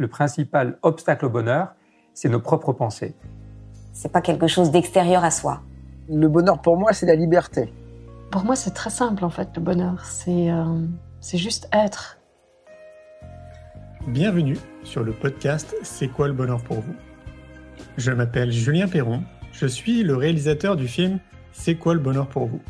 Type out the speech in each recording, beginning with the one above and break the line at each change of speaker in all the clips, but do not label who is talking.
le principal obstacle au bonheur, c'est nos propres pensées.
C'est pas quelque chose d'extérieur à soi.
Le bonheur pour moi, c'est la liberté.
Pour moi, c'est très simple en fait, le bonheur. C'est juste être.
Bienvenue sur le podcast C'est quoi le bonheur pour vous ? Je m'appelle Julien Perron, je suis le réalisateur du film C'est quoi le bonheur pour vous ?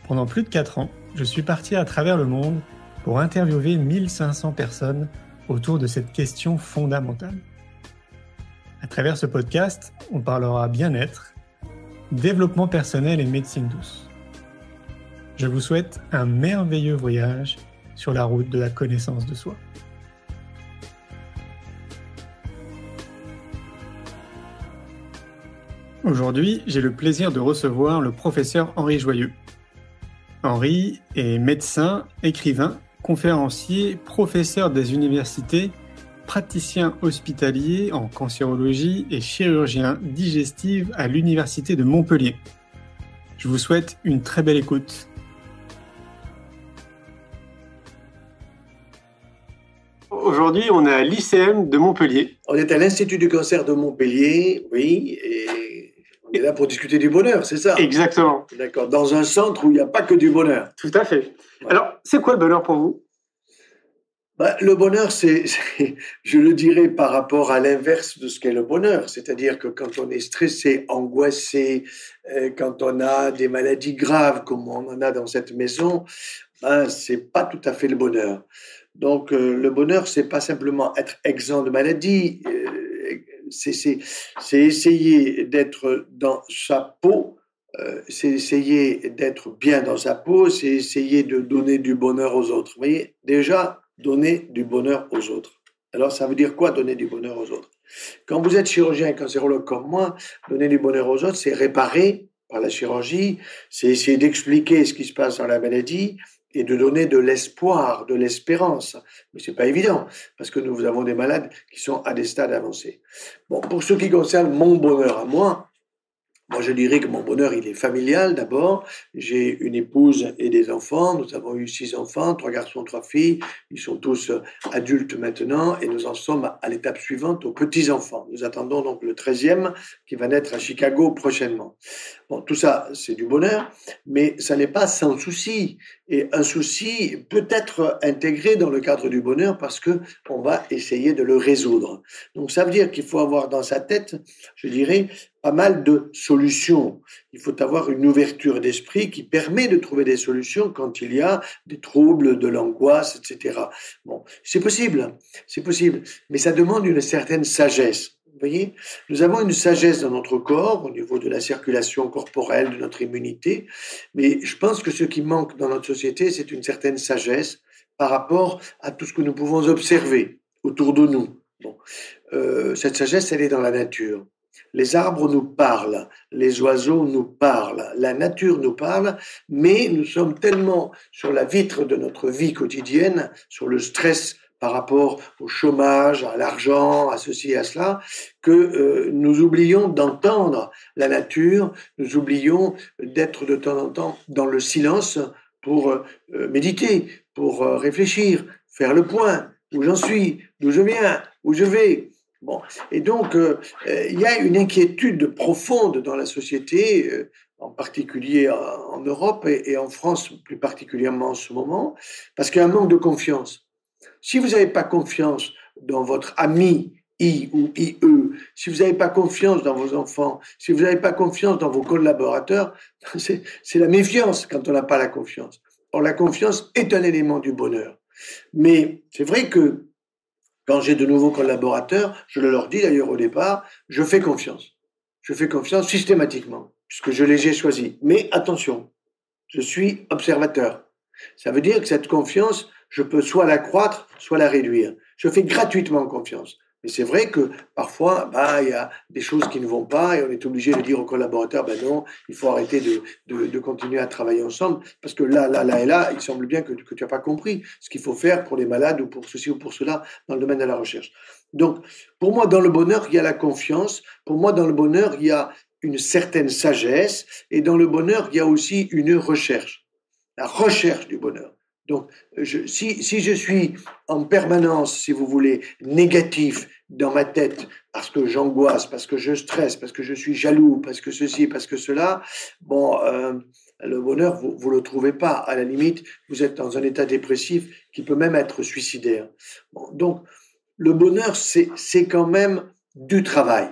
Pendant plus de 4 ans, je suis parti à travers le monde pour interviewer 1500 personnes autour de cette question fondamentale. À travers ce podcast, on parlera bien-être, développement personnel et médecine douce. Je vous souhaite un merveilleux voyage sur la route de la connaissance de soi. Aujourd'hui, j'ai le plaisir de recevoir le professeur Henri Joyeux. Henri est médecin, écrivain, conférencier, professeur des universités, praticien hospitalier en cancérologie et chirurgien digestif à l'Université de Montpellier. Je vous souhaite une très belle écoute. Aujourd'hui, on est à l'ICM de Montpellier.
On est à l'Institut du cancer de Montpellier, oui, et on est là pour discuter du bonheur, c'est ça ?
Exactement.
D'accord, dans un centre où il n'y a pas que du bonheur.
Tout à fait.
Ouais.
Alors, c'est quoi le bonheur pour vous ?
Le bonheur, je le dirais par rapport à l'inverse de ce qu'est le bonheur. C'est-à-dire que quand on est stressé, angoissé, quand on a des maladies graves, comme on en a dans cette maison, c'est pas tout à fait le bonheur. Donc, le bonheur, c'est pas simplement être exempt de maladie, c'est essayer d'être dans sa peau, c'est essayer d'être bien dans sa peau, c'est essayer de donner du bonheur aux autres. Vous voyez, déjà, donner du bonheur aux autres. Alors, ça veut dire quoi, donner du bonheur aux autres ? Quand vous êtes chirurgien cancérologue comme moi, donner du bonheur aux autres, c'est réparer par la chirurgie, c'est essayer d'expliquer ce qui se passe dans la maladie et de donner de l'espoir, de l'espérance. Mais c'est pas évident, parce que nous avons des malades qui sont à des stades avancés. Bon, pour ce qui concerne mon bonheur à moi, je dirais que mon bonheur, il est familial d'abord. J'ai une épouse et des enfants. Nous avons eu 6 enfants, 3 garçons, 3 filles. Ils sont tous adultes maintenant et nous en sommes à l'étape suivante, aux petits-enfants. Nous attendons donc le 13e qui va naître à Chicago prochainement. Bon, tout ça, c'est du bonheur, mais ça n'est pas sans souci. Et un souci peut être intégré dans le cadre du bonheur parce que on va essayer de le résoudre. Donc ça veut dire qu'il faut avoir dans sa tête, je dirais, pas mal de solutions. Il faut avoir une ouverture d'esprit qui permet de trouver des solutions quand il y a des troubles, de l'angoisse, etc. Bon, c'est possible, mais ça demande une certaine sagesse. Vous voyez, nous avons une sagesse dans notre corps au niveau de la circulation corporelle, de notre immunité, mais je pense que ce qui manque dans notre société, c'est une certaine sagesse par rapport à tout ce que nous pouvons observer autour de nous. Bon, cette sagesse, elle est dans la nature. Les arbres nous parlent, les oiseaux nous parlent, la nature nous parle, mais nous sommes tellement sur la vitre de notre vie quotidienne, sur le stress par rapport au chômage, à l'argent, à ceci et à cela, que nous oublions d'entendre la nature, nous oublions d'être de temps en temps dans le silence pour méditer, pour réfléchir, faire le point, où j'en suis, d'où je viens, où je vais. Bon, et donc il y a une inquiétude profonde dans la société, en particulier en Europe et en France plus particulièrement en ce moment, parce qu'il y a un manque de confiance. Si vous n'avez pas confiance dans votre ami I ou IE, si vous n'avez pas confiance dans vos enfants, si vous n'avez pas confiance dans vos collaborateurs, c'est la méfiance quand on n'a pas la confiance. Or, la confiance est un élément du bonheur. Mais c'est vrai que quand j'ai de nouveaux collaborateurs, je le leur dis d'ailleurs au départ, je fais confiance. Je fais confiance systématiquement, puisque je les ai choisis. Mais attention, je suis observateur. Ça veut dire que cette confiance, je peux soit l'accroître, soit la réduire. Je fais gratuitement confiance. Mais c'est vrai que parfois, il y a des choses qui ne vont pas et on est obligé de dire aux collaborateurs, non, il faut arrêter de continuer à travailler ensemble parce que là, il semble bien que tu n'as pas compris ce qu'il faut faire pour les malades ou pour ceci ou pour cela dans le domaine de la recherche. Donc, pour moi, dans le bonheur, il y a la confiance. Pour moi, dans le bonheur, il y a une certaine sagesse et dans le bonheur, il y a aussi une recherche. La recherche du bonheur. Donc, si je suis en permanence, si vous voulez, négatif dans ma tête, parce que j'angoisse, parce que je stresse, parce que je suis jaloux, parce que ceci, parce que cela, bon, le bonheur, vous le trouvez pas. À la limite, vous êtes dans un état dépressif qui peut même être suicidaire. Bon, donc, le bonheur, c'est quand même du travail.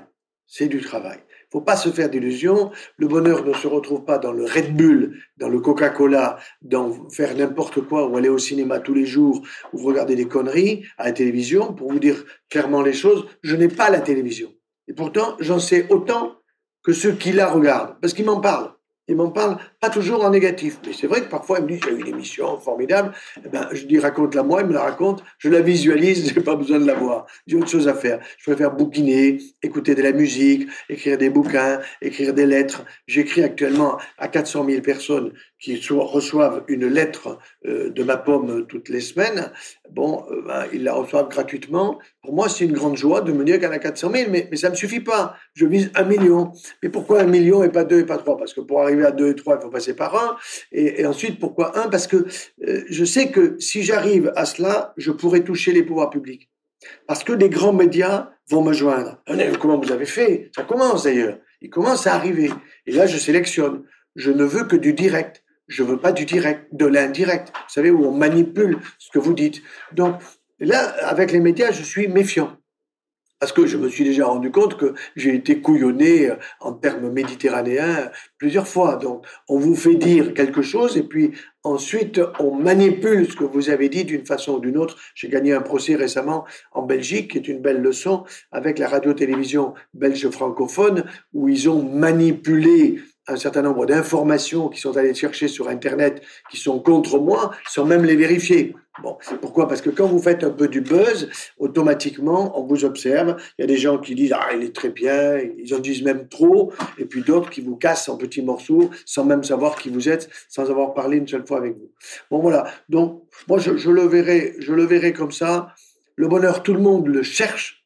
C'est du travail. Faut pas se faire d'illusions. Le bonheur ne se retrouve pas dans le Red Bull, dans le Coca-Cola, dans faire n'importe quoi, ou aller au cinéma tous les jours, ou vous regardez des conneries à la télévision. Pour vous dire clairement les choses, je n'ai pas la télévision. Et pourtant, j'en sais autant que ceux qui la regardent, parce qu'ils m'en parlent. Ils m'en parlent pas toujours en négatif. Mais c'est vrai que parfois, ils me disent, il y a eu une émission formidable. Eh ben, je dis, raconte-la moi, ils me la racontent. Je la visualise, j'ai pas besoin de la voir. J'ai autre chose à faire. Je préfère bouquiner, écouter de la musique, écrire des bouquins, écrire des lettres. J'écris actuellement à 400 000 personnes qui reçoivent une lettre de ma pomme toutes les semaines. Bon, ils la reçoivent gratuitement. Pour moi, c'est une grande joie de me dire qu'il y en a 400 000, mais ça me suffit pas. Je vise 1 million. Mais pourquoi 1 million et pas 2 et pas 3? Parce que pour arriver à 2 et 3, il faut passer par 1. Et ensuite, pourquoi 1? Parce que je sais que si j'arrive à cela, je pourrai toucher les pouvoirs publics. Parce que des grands médias vont me joindre. Comment vous avez fait? Ça commence d'ailleurs. Il commence à arriver. Et là, je sélectionne. Je ne veux que du direct. Je veux pas du direct, de l'indirect. Vous savez, où on manipule ce que vous dites. Donc, là, avec les médias, je suis méfiant. Parce que je me suis déjà rendu compte que j'ai été couillonné en termes méditerranéens plusieurs fois. Donc, on vous fait dire quelque chose et puis ensuite, on manipule ce que vous avez dit d'une façon ou d'une autre. J'ai gagné un procès récemment en Belgique, qui est une belle leçon, avec la radio-télévision belge francophone, où ils ont manipulé un certain nombre d'informations qui sont allées chercher sur Internet, qui sont contre moi, sans même les vérifier. Bon, pourquoi? Parce que quand vous faites un peu du buzz, automatiquement, on vous observe. Il y a des gens qui disent « Ah, il est très bien », ils en disent même trop, et puis d'autres qui vous cassent en petits morceaux, sans même savoir qui vous êtes, sans avoir parlé une seule fois avec vous. Bon, voilà. Donc, moi, je le verrai comme ça. Le bonheur, tout le monde le cherche,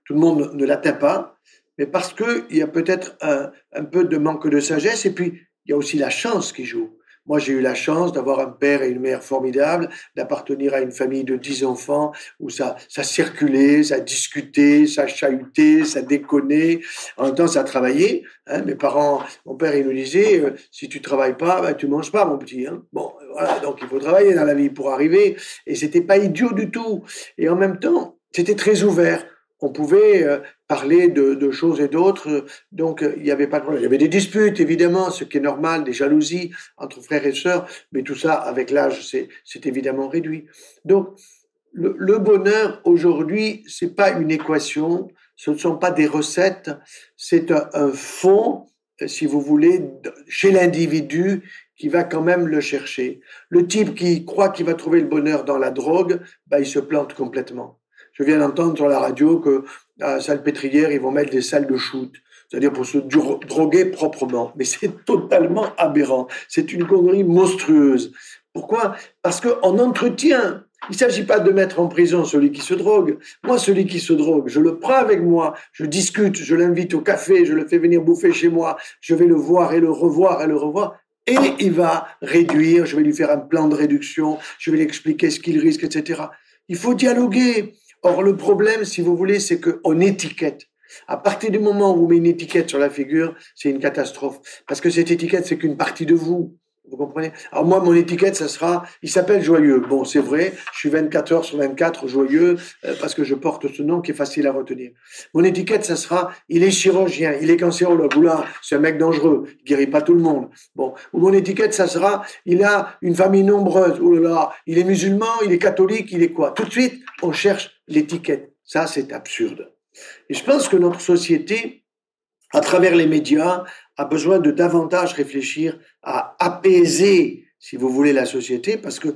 tout le monde ne l'atteint pas, mais parce qu'il y a peut-être un peu de manque de sagesse, et puis il y a aussi la chance qui joue. Moi, j'ai eu la chance d'avoir un père et une mère formidables, d'appartenir à une famille de 10 enfants où ça circulait, ça discutait, ça chahutait, ça déconnait. En même temps, ça travaillait. Hein. Mes parents, mon père, il nous disait, si tu travailles pas, ben, tu manges pas, mon petit. Hein. Bon, voilà. Donc, il faut travailler dans la vie pour arriver. Et c'était pas idiot du tout. Et en même temps, c'était très ouvert. On pouvait parler de choses et d'autres, donc il n'y avait pas de problème. Il y avait des disputes, évidemment, ce qui est normal, des jalousies entre frères et sœurs, mais tout ça, avec l'âge, c'est évidemment réduit. Donc, le bonheur, aujourd'hui, c'est pas une équation, ce ne sont pas des recettes, c'est un fond, si vous voulez, chez l'individu qui va quand même le chercher. Le type qui croit qu'il va trouver le bonheur dans la drogue, il se plante complètement. Je viens d'entendre sur la radio que à la Salpêtrière, ils vont mettre des salles de shoot, c'est-à-dire pour se droguer proprement. Mais c'est totalement aberrant. C'est une connerie monstrueuse. Pourquoi? Parce qu'on entretient. Il ne s'agit pas de mettre en prison celui qui se drogue. Moi, celui qui se drogue, je le prends avec moi, je discute, je l'invite au café, je le fais venir bouffer chez moi, je vais le voir et le revoir et le revoir. Et il va réduire, je vais lui faire un plan de réduction, je vais lui expliquer ce qu'il risque, etc. Il faut dialoguer. Or, le problème, si vous voulez, c'est qu'on étiquette. À partir du moment où on met une étiquette sur la figure, c'est une catastrophe. Parce que cette étiquette, c'est qu'une partie de vous. Vous comprenez? Alors moi, mon étiquette, ça sera, il s'appelle Joyeux. Bon, c'est vrai, je suis 24 heures sur 24 joyeux parce que je porte ce nom qui est facile à retenir. Mon étiquette, ça sera, il est chirurgien, il est cancérologue. Oula, c'est un mec dangereux, il guérit pas tout le monde. Bon, ou mon étiquette, ça sera, il a une famille nombreuse. Oula, il est musulman, il est catholique, il est quoi? Tout de suite, on cherche l'étiquette. Ça, c'est absurde. Et je pense que notre société, à travers les médias, a besoin de davantage réfléchir à apaiser, si vous voulez, la société, parce que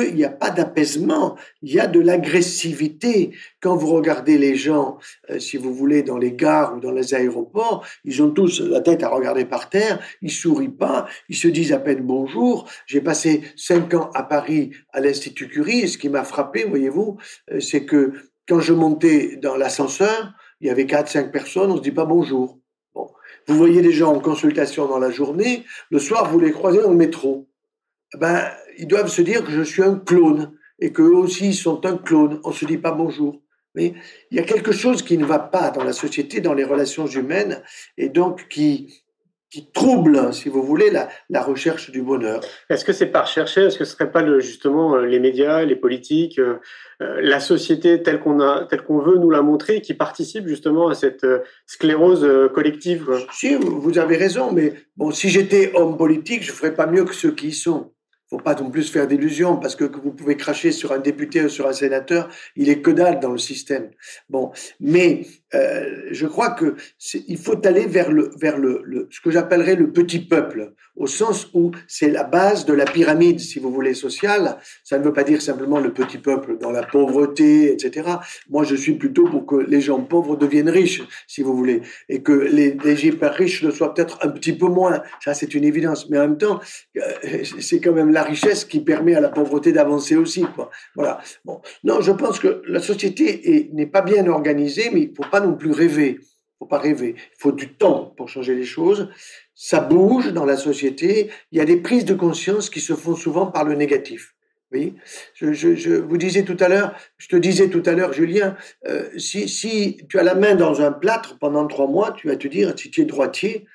il n'y a pas d'apaisement, il y a de l'agressivité. Quand vous regardez les gens, si vous voulez, dans les gares ou dans les aéroports, ils ont tous la tête à regarder par terre, ils sourient pas, ils se disent à peine bonjour. J'ai passé 5 ans à Paris à l'Institut Curie, et ce qui m'a frappé, voyez-vous, c'est que quand je montais dans l'ascenseur, il y avait 4-5 personnes, on se dit pas bonjour. Bon. Vous voyez des gens en consultation dans la journée, le soir, vous les croisez dans le métro. ils doivent se dire que je suis un clone et qu'eux aussi ils sont un clone. On se dit pas bonjour. Mais il y a quelque chose qui ne va pas dans la société, dans les relations humaines, et donc qui trouble, si vous voulez, la recherche du bonheur.
Est-ce que c'est par chercher? Est-ce que ce serait pas justement les médias, les politiques, la société telle qu'on veut nous la montrer, qui participe justement à cette sclérose collective, quoi?
Si, vous avez raison, mais bon, si j'étais homme politique, je ferais pas mieux que ceux qui y sont. Faut pas non plus se faire d'illusions, parce que vous pouvez cracher sur un député ou sur un sénateur, il est que dalle dans le système. Bon, mais je crois que il faut aller vers ce que j'appellerais le petit peuple, au sens où c'est la base de la pyramide, si vous voulez, sociale. Ça ne veut pas dire simplement le petit peuple dans la pauvreté, etc. Moi, je suis plutôt pour que les gens pauvres deviennent riches, si vous voulez, et que les hyper riches le soient peut-être un petit peu moins. Ça, c'est une évidence. Mais en même temps, c'est quand même la richesse qui permet à la pauvreté d'avancer aussi, quoi. Voilà. Bon. Non, je pense que la société n'est pas bien organisée, mais il faut pas non plus rêver. Faut pas rêver. Il faut du temps pour changer les choses. Ça bouge dans la société. Il y a des prises de conscience qui se font souvent par le négatif. Oui. Je vous disais tout à l'heure, je te disais tout à l'heure, Julien, si tu as la main dans un plâtre pendant 3 mois, tu vas te dire, si tu es droitier,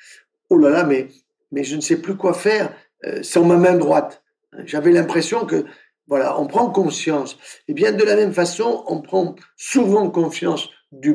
oh là là, mais je ne sais plus quoi faire sans ma main droite. J'avais l'impression que, voilà, on prend conscience. Et bien, de la même façon, on prend souvent conscience du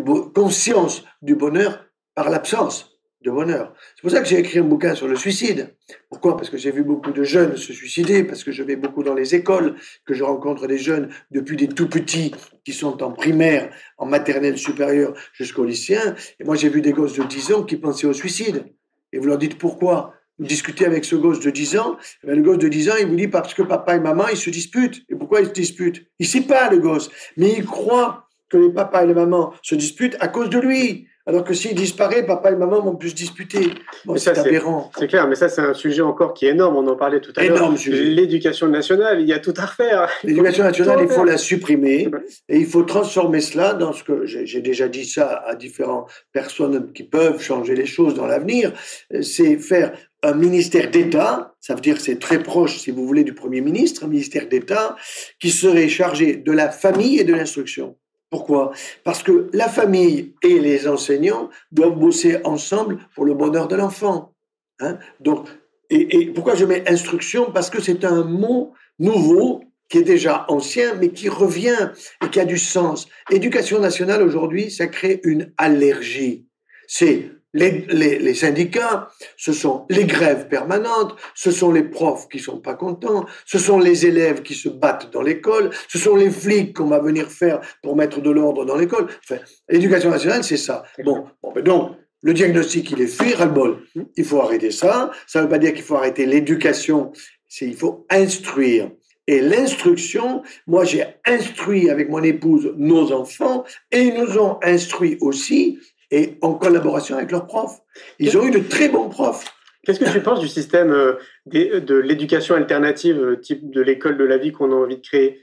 bonheur par l'absence de bonheur. C'est pour ça que j'ai écrit un bouquin sur le suicide. Pourquoi? Parce que j'ai vu beaucoup de jeunes se suicider, parce que je vais beaucoup dans les écoles, que je rencontre des jeunes depuis des tout petits qui sont en primaire, en maternelle supérieure jusqu'au lycéen. Et moi, j'ai vu des gosses de 10 ans qui pensaient au suicide. Et vous leur dites pourquoi? Vous discutez avec ce gosse de 10 ans, le gosse de 10 ans, il vous dit parce que papa et maman, ils se disputent. Et pourquoi ils se disputent? Il sait pas, le gosse, mais il croit que les papas et les mamans se disputent à cause de lui. Alors que s'il disparaît, papa et maman vont plus se disputer. Bon, c'est aberrant.
C'est clair, mais ça, c'est un sujet encore qui est énorme. On en parlait tout à l'heure.
Énorme sujet.
L'éducation nationale, il y a tout à refaire.
L'éducation nationale, il faut la supprimer et il faut transformer cela dans ce que j'ai déjà dit ça à différentes personnes qui peuvent changer les choses dans l'avenir. C'est faire un ministère d'État, ça veut dire que c'est très proche, si vous voulez, du Premier ministre, un ministère d'État qui serait chargé de la famille et de l'instruction. Pourquoi? Parce que la famille et les enseignants doivent bosser ensemble pour le bonheur de l'enfant. Hein? Donc, et pourquoi je mets instruction? Parce que c'est un mot nouveau qui est déjà ancien, mais qui revient et qui a du sens. Éducation nationale, aujourd'hui, ça crée une allergie. C'est les syndicats, ce sont les grèves permanentes, ce sont les profs qui sont pas contents, ce sont les élèves qui se battent dans l'école, ce sont les flics qu'on va venir faire pour mettre de l'ordre dans l'école. Enfin, l'éducation nationale, c'est ça. Bon, donc, le diagnostic, il est fait, ras-le-bol. Il faut arrêter ça. Ça ne veut pas dire qu'il faut arrêter l'éducation. Il faut instruire. Et l'instruction, moi, j'ai instruit avec mon épouse nos enfants et ils nous ont instruits aussi et en collaboration avec leurs profs. Ils ont eu de très bons profs.
Qu'est-ce que tu penses du système de l'éducation alternative, type de l'école de la vie qu'on a envie de créer?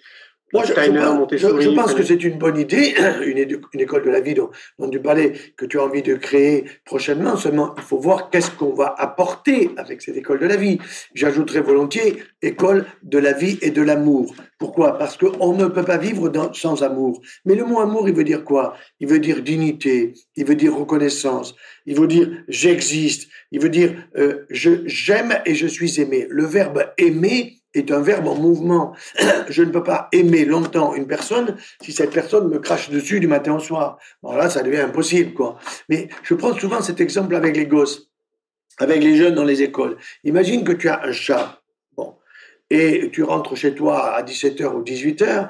Moi, je pense que c'est une bonne idée, une école de la vie dont tu parlais, que tu as envie de créer prochainement. Seulement, il faut voir qu'est-ce qu'on va apporter avec cette école de la vie. J'ajouterais volontiers école de la vie et de l'amour. Pourquoi? Parce qu'on ne peut pas vivre sans amour. Mais le mot amour, il veut dire quoi? Il veut dire dignité, il veut dire reconnaissance, il veut dire j'existe, il veut dire j'aime et je suis aimé. Le verbe aimer est un verbe en mouvement. Je ne peux pas aimer longtemps une personne si cette personne me crache dessus du matin au soir. Bon, là, ça devient impossible, quoi. Mais je prends souvent cet exemple avec les gosses, avec les jeunes dans les écoles. Imagine que tu as un chat, bon, et tu rentres chez toi à 17h ou 18h,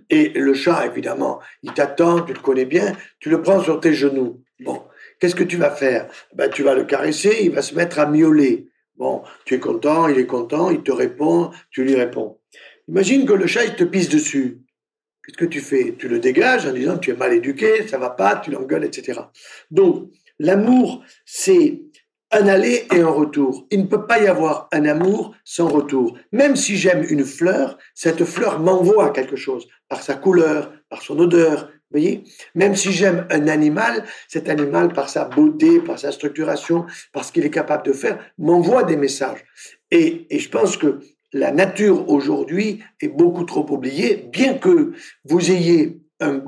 et le chat, évidemment, il t'attend, tu le connais bien, tu le prends sur tes genoux. Bon, qu'est-ce que tu vas faire? Ben, tu vas le caresser, il va se mettre à miauler. Bon, tu es content, il est content, il te répond, tu lui réponds. Imagine que le chat, il te pisse dessus. Qu'est-ce que tu fais? Tu le dégages en disant tu es mal éduqué, ça va pas, tu l'engueules, etc. Donc, l'amour, c'est un aller et un retour. Il ne peut pas y avoir un amour sans retour. Même si j'aime une fleur, cette fleur m'envoie quelque chose, par sa couleur, par son odeur. Vous voyez? Même si j'aime un animal, cet animal, par sa beauté, par sa structuration, par ce qu'il est capable de faire, m'envoie des messages. Et je pense que la nature aujourd'hui est beaucoup trop oubliée, bien que vous ayez un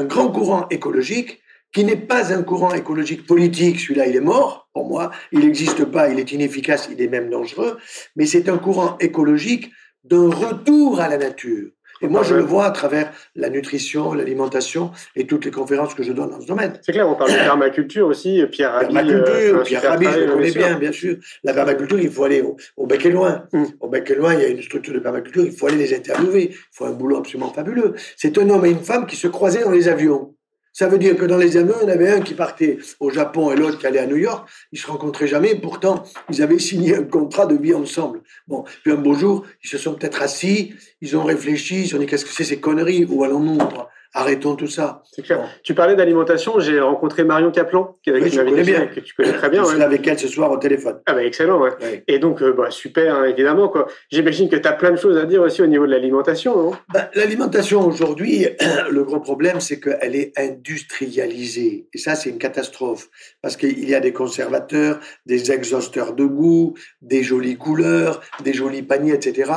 grand courant écologique qui n'est pas un courant écologique politique, celui-là il est mort, pour moi, il n'existe pas, il est inefficace, il est même dangereux, mais c'est un courant écologique d'un retour à la nature. Et moi, je le vois à travers la nutrition, l'alimentation et toutes les conférences que je donne dans ce domaine.
C'est clair, on parle de permaculture aussi, Pierre Rabhi.
Pierre Rabhi, je le connais bien sûr. La permaculture, il faut aller au bec et loin. Au bec et loin, il y a une structure de permaculture, il faut aller les interviewer. Il faut un boulot absolument fabuleux. C'est un homme et une femme qui se croisaient dans les avions. Ça veut dire que dans les avions, il y en avait un qui partait au Japon et l'autre qui allait à New York. Ils se rencontraient jamais. Pourtant, ils avaient signé un contrat de vie ensemble. Bon, puis un beau jour, ils se sont peut-être assis, ils ont réfléchi, ils se sont dit qu'est-ce que c'est ces conneries? Où allons-nous? Arrêtons tout ça.
C'est clair.
Bon.
Tu parlais d'alimentation, j'ai rencontré Marion Kaplan, que tu connais très bien.
Je serai avec elle ce soir au téléphone.
Ah bah excellent, ouais.
Ouais.
Et donc, super, hein, évidemment, quoi. J'imagine que tu as plein de choses à dire aussi au niveau de l'alimentation, non?
L'alimentation aujourd'hui, le gros problème, c'est qu'elle est industrialisée. Et ça, c'est une catastrophe. Parce qu'il y a des conservateurs, des exhausteurs de goût, des jolies couleurs, des jolis paniers, etc.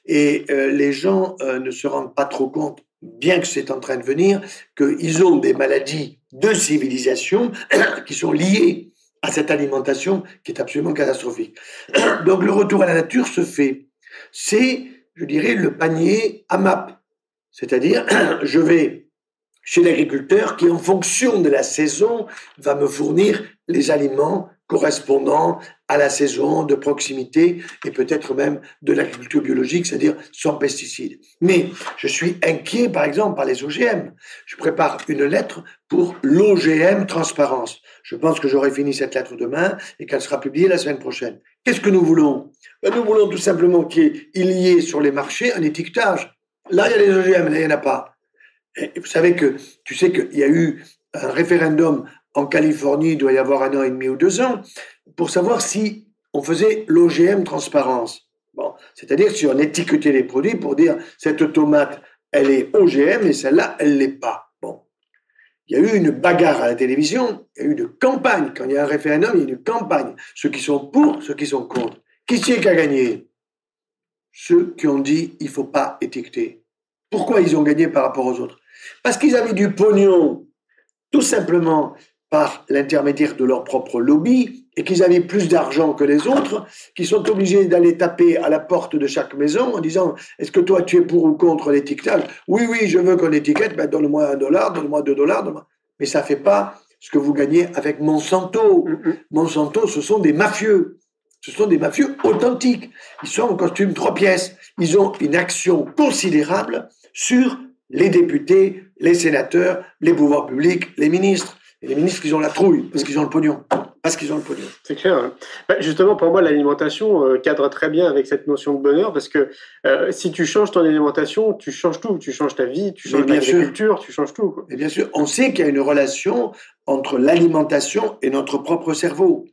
Et les gens ne se rendent pas trop compte, bien que c'est en train de venir, qu'ils ont des maladies de civilisation qui sont liées à cette alimentation qui est absolument catastrophique. Donc le retour à la nature se fait. C'est, je dirais, le panier AMAP. C'est-à-dire, je vais chez l'agriculteur qui, en fonction de la saison, va me fournir les aliments correspondant à la saison, de proximité et peut-être même de l'agriculture biologique, c'est-à-dire sans pesticides. Mais je suis inquiet, par exemple, par les OGM. Je prépare une lettre pour l'OGM transparence. Je pense que j'aurai fini cette lettre demain et qu'elle sera publiée la semaine prochaine. Qu'est-ce que nous voulons? Nous voulons tout simplement qu'il y ait sur les marchés un étiquetage. Là, il y a les OGM, là, il n'y en a pas. Et vous savez tu sais qu'il y a eu un référendum en Californie, il doit y avoir 1 an et demi ou 2 ans, pour savoir si on faisait l'OGM transparence. Bon, c'est-à-dire si on étiquetait les produits pour dire cette tomate, elle est OGM et celle-là, elle l'est pas. Bon, il y a eu une bagarre à la télévision, il y a eu une campagne. Quand il y a un référendum, il y a une campagne. Ceux qui sont pour, ceux qui sont contre. Qui c'est qui a gagné? Ceux qui ont dit il faut pas étiqueter. Pourquoi ils ont gagné par rapport aux autres? Parce qu'ils avaient du pognon, tout simplement par l'intermédiaire de leur propre lobby, et qu'ils avaient plus d'argent que les autres, qui sont obligés d'aller taper à la porte de chaque maison en disant « Est-ce que toi, tu es pour ou contre l'étiquetage ?»« Oui, oui, je veux qu'on étiquette, ben donne-moi $1, donne-moi $2, donne-moi... » Mais ça ne fait pas ce que vous gagnez avec Monsanto. Monsanto, ce sont des mafieux. Ce sont des mafieux authentiques. Ils sont en costume 3 pièces. Ils ont une action considérable sur les députés, les sénateurs, les pouvoirs publics, les ministres. Et les ministres, ils ont la trouille, parce qu'ils ont le pognon. Parce qu'ils ont le pognon.
C'est clair. Hein. Justement, pour moi, l'alimentation cadre très bien avec cette notion de bonheur, parce que si tu changes ton alimentation, tu changes tout. Tu changes ta vie, tu changes l'agriculture, tu changes tout. Quoi.
Et bien sûr, on sait qu'il y a une relation entre l'alimentation et notre propre cerveau.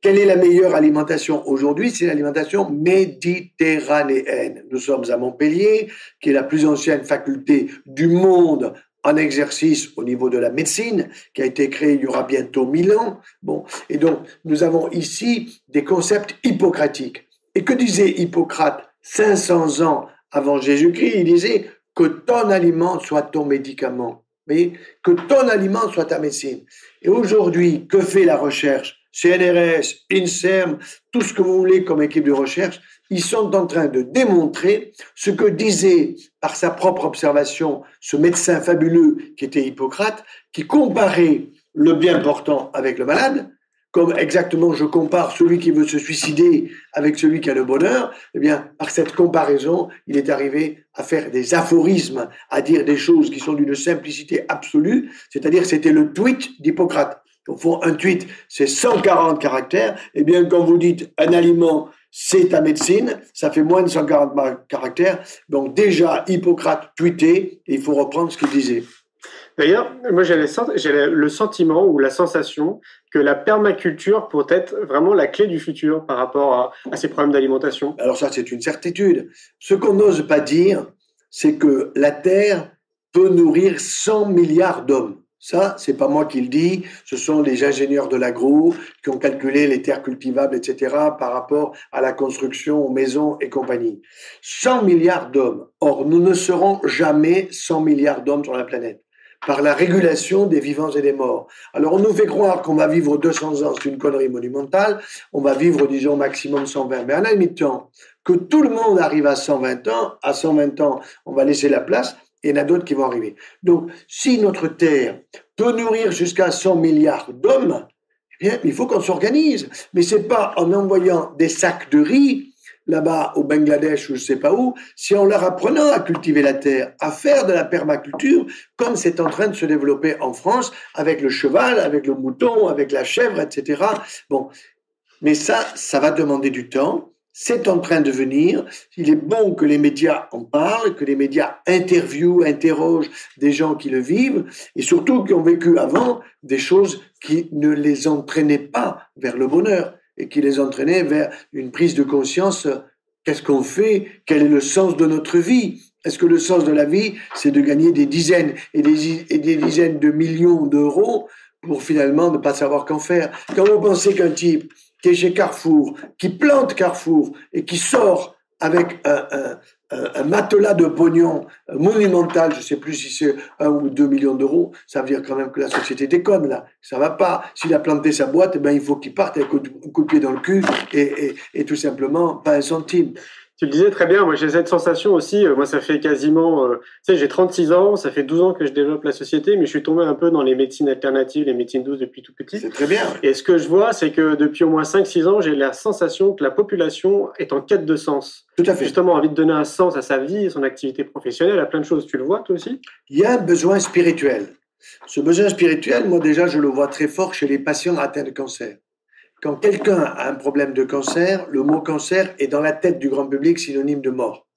Quelle est la meilleure alimentation aujourd'hui? C'est l'alimentation méditerranéenne. Nous sommes à Montpellier, qui est la plus ancienne faculté du monde en exercice au niveau de la médecine, qui a été créée il y aura bientôt 1000 ans. Bon, et donc, nous avons ici des concepts hippocratiques. Et que disait Hippocrate 500 ans avant Jésus-Christ? Il disait que ton aliment soit ton médicament. Mais que ton aliment soit ta médecine. Et aujourd'hui, que fait la recherche? CNRS, INSERM, tout ce que vous voulez comme équipe de recherche, ils sont en train de démontrer ce que disait par sa propre observation ce médecin fabuleux qui était Hippocrate, qui comparait le bien portant avec le malade, comme exactement je compare celui qui veut se suicider avec celui qui a le bonheur, eh bien, par cette comparaison, il est arrivé à faire des aphorismes, à dire des choses qui sont d'une simplicité absolue, c'est-à-dire c'était le tweet d'Hippocrate. Au fond, un tweet, c'est 140 caractères. Eh bien, quand vous dites un aliment, c'est ta médecine, ça fait moins de 140 caractères. Donc déjà, Hippocrate tweetait, et il faut reprendre ce qu'il disait.
D'ailleurs, moi j'ai le sentiment ou la sensation que la permaculture pourrait être vraiment la clé du futur par rapport à ces problèmes d'alimentation.
Alors ça, c'est une certitude. Ce qu'on n'ose pas dire, c'est que la Terre peut nourrir 100 milliards d'hommes. Ça, c'est pas moi qui le dis, ce sont les ingénieurs de l'agro qui ont calculé les terres cultivables, etc., par rapport à la construction aux maisons et compagnie. 100 milliards d'hommes. Or, nous ne serons jamais 100 milliards d'hommes sur la planète, par la régulation des vivants et des morts. Alors, on nous fait croire qu'on va vivre 200 ans, c'est une connerie monumentale, on va vivre, disons, maximum 120. Mais en un demi-temps, que tout le monde arrive à 120 ans, on va laisser la place, et il y en a d'autres qui vont arriver. Donc, si notre Terre peut nourrir jusqu'à 100 milliards d'hommes, eh bien, il faut qu'on s'organise. Mais c'est pas en envoyant des sacs de riz là-bas au Bangladesh ou je sais pas où, si en leur apprenant à cultiver la terre, à faire de la permaculture, comme c'est en train de se développer en France, avec le cheval, avec le mouton, avec la chèvre, etc. Bon, mais ça va demander du temps. C'est en train de venir. Il est bon que les médias en parlent, que les médias interrogent des gens qui le vivent et surtout qui ont vécu avant des choses qui ne les entraînaient pas vers le bonheur et qui les entraînaient vers une prise de conscience. Qu'est-ce qu'on fait? Quel est le sens de notre vie? Est-ce que le sens de la vie, c'est de gagner des dizaines et des dizaines de millions d'euros pour finalement ne pas savoir qu'en faire? Quand vous pensez qu'un type qui est chez Carrefour, qui plante Carrefour et qui sort avec un matelas de pognon monumental, je ne sais plus si c'est 1 ou 2 millions d'euros, ça veut dire quand même que la société déconne là, ça va pas. S'il a planté sa boîte, eh ben, il faut qu'il parte avec un coup de pied dans le cul et tout simplement pas un centime.
Tu le disais très bien, moi j'ai cette sensation aussi, moi ça fait quasiment, tu sais, j'ai 36 ans, ça fait 12 ans que je développe la société, mais je suis tombé un peu dans les médecines alternatives, les médecines douces depuis tout petit.
C'est très bien.
Et ce que je vois, c'est que depuis au moins 5-6 ans, j'ai la sensation que la population est en quête de sens.
Tout à fait.
Justement, envie de donner un sens à sa vie, à son activité professionnelle, à plein de choses. Tu le vois toi aussi?
Il y a un besoin spirituel. Ce besoin spirituel, moi déjà, je le vois très fort chez les patients atteints de cancer. Quand quelqu'un a un problème de cancer, le mot cancer est dans la tête du grand public synonyme de mort.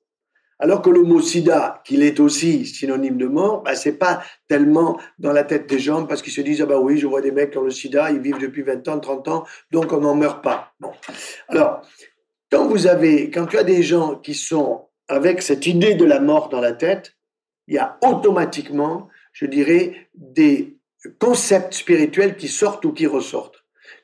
Alors que le mot sida, qu'il est aussi synonyme de mort, ben c'est pas tellement dans la tête des gens parce qu'ils se disent « Ah bah oui, je vois des mecs qui ont le sida, ils vivent depuis 20 ans, 30 ans, donc on n'en meurt pas. » Bon. Alors, quand tu as des gens qui sont avec cette idée de la mort dans la tête, il y a automatiquement, je dirais, des concepts spirituels qui sortent ou qui ressortent,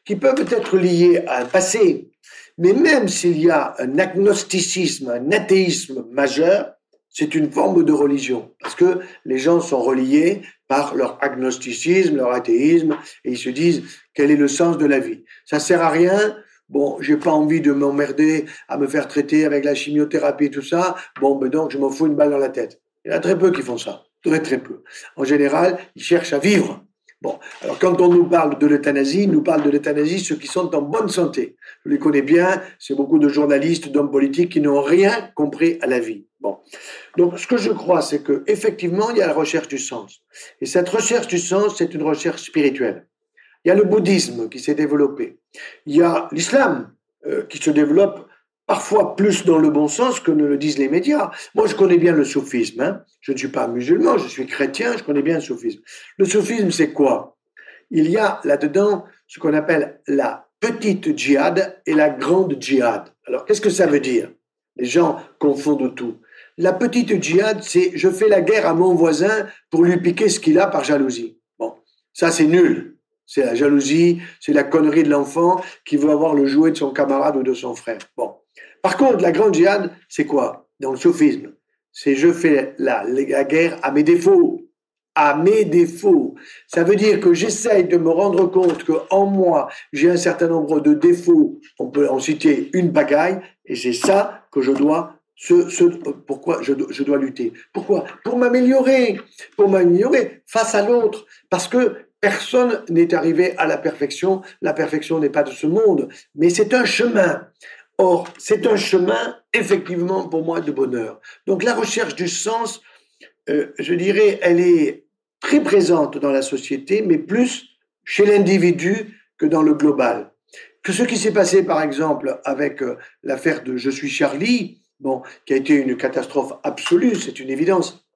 qui peuvent être liés à un passé, mais même s'il y a un agnosticisme, un athéisme majeur, c'est une forme de religion, parce que les gens sont reliés par leur agnosticisme, leur athéisme, et ils se disent quel est le sens de la vie. Ça sert à rien. Bon, j'ai pas envie de m'emmerder à me faire traiter avec la chimiothérapie et tout ça. Bon, ben donc je m'en fous une balle dans la tête. Il y en a très peu qui font ça, très très peu. En général, ils cherchent à vivre. Bon, alors quand on nous parle de l'euthanasie, nous parle de l'euthanasie ceux qui sont en bonne santé. Je les connais bien, c'est beaucoup de journalistes, d'hommes politiques qui n'ont rien compris à la vie. Bon, donc ce que je crois, c'est que effectivement, il y a la recherche du sens. Et cette recherche du sens, c'est une recherche spirituelle. Il y a le bouddhisme qui s'est développé. Il y a l'islam qui se développe parfois plus dans le bon sens que ne le disent les médias. Moi, je connais bien le soufisme. Hein. Je ne suis pas musulman, je suis chrétien, je connais bien le soufisme. Le soufisme, c'est quoi? Il y a là-dedans ce qu'on appelle la petite djihad et la grande djihad. Alors, qu'est-ce que ça veut dire? Les gens confondent tout. La petite djihad, c'est je fais la guerre à mon voisin pour lui piquer ce qu'il a par jalousie. Bon, ça c'est nul. C'est la jalousie, c'est la connerie de l'enfant qui veut avoir le jouet de son camarade ou de son frère. Bon. Par contre, la grande djihad, c'est quoi? Dans le soufisme, c'est je fais la guerre à mes défauts. À mes défauts. Ça veut dire que j'essaye de me rendre compte qu'en moi, j'ai un certain nombre de défauts. On peut en citer une pagaille, et c'est ça que je dois, pourquoi je dois lutter. Pourquoi? Pour m'améliorer face à l'autre. Parce que personne n'est arrivé à la perfection. La perfection n'est pas de ce monde, mais c'est un chemin. Or, c'est un chemin, effectivement, pour moi, de bonheur. Donc, la recherche du sens, je dirais, elle est très présente dans la société, mais plus chez l'individu que dans le global. Que ce qui s'est passé, par exemple, avec l'affaire de Je suis Charlie, bon, qui a été une catastrophe absolue, c'est une évidence.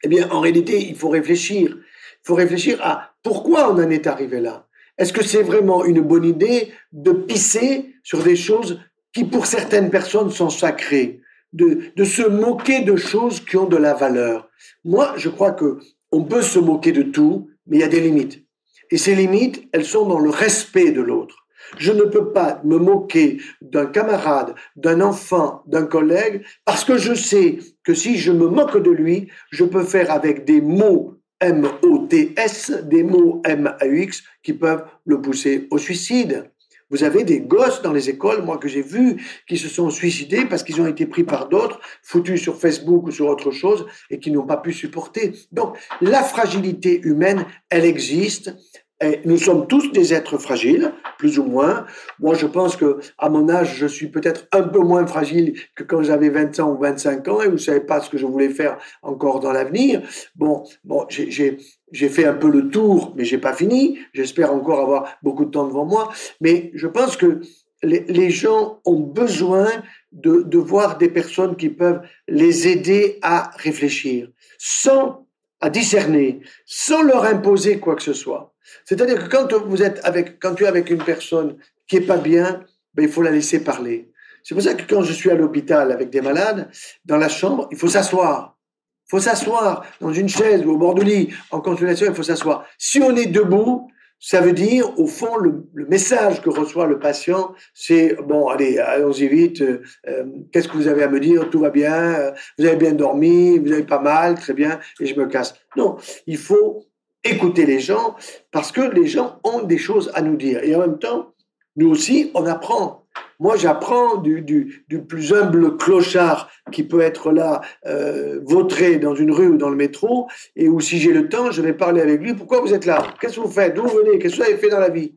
Eh bien, en réalité, il faut réfléchir. Il faut réfléchir à pourquoi on en est arrivé là. Est-ce que c'est vraiment une bonne idée de pisser sur des choses qui pour certaines personnes sont sacrées, de se moquer de choses qui ont de la valeur? Moi, je crois que on peut se moquer de tout, mais il y a des limites. Et ces limites, elles sont dans le respect de l'autre. Je ne peux pas me moquer d'un camarade, d'un enfant, d'un collègue, parce que je sais que si je me moque de lui, je peux faire avec des mots M-O-T-S, des mots M-A-U-X, qui peuvent le pousser au suicide. Vous avez des gosses dans les écoles, moi que j'ai vus, qui se sont suicidés parce qu'ils ont été pris par d'autres, foutus sur Facebook ou sur autre chose, et qui n'ont pas pu supporter. Donc, la fragilité humaine, elle existe. Et nous sommes tous des êtres fragiles, plus ou moins. Moi, je pense que à mon âge, je suis peut-être un peu moins fragile que quand j'avais 20 ans ou 25 ans, et vous savez pas ce que je voulais faire encore dans l'avenir. Bon, j'ai fait un peu le tour, mais j'ai pas fini. J'espère encore avoir beaucoup de temps devant moi. Mais je pense que les gens ont besoin de voir des personnes qui peuvent les aider à réfléchir, à discerner, sans leur imposer quoi que ce soit. C'est-à-dire que quand tu es avec une personne qui est pas bien, ben, il faut la laisser parler. C'est pour ça que quand je suis à l'hôpital avec des malades, dans la chambre, il faut s'asseoir. Il faut s'asseoir dans une chaise ou au bord du lit. En consultation, il faut s'asseoir. Si on est debout, ça veut dire, au fond, le message que reçoit le patient, c'est « Bon, allez, allons-y vite, qu'est-ce que vous avez à me dire? Tout va bien, vous avez bien dormi, vous avez pas mal, très bien, et je me casse. » Non, il faut écouter les gens parce que les gens ont des choses à nous dire. Et en même temps, nous aussi, on apprend. Moi, j'apprends du plus humble clochard qui peut être là, vautré dans une rue ou dans le métro, et où si j'ai le temps, je vais parler avec lui. Pourquoi vous êtes là? Qu'est-ce que vous faites? D'où vous venez? Qu'est-ce que vous avez fait dans la vie?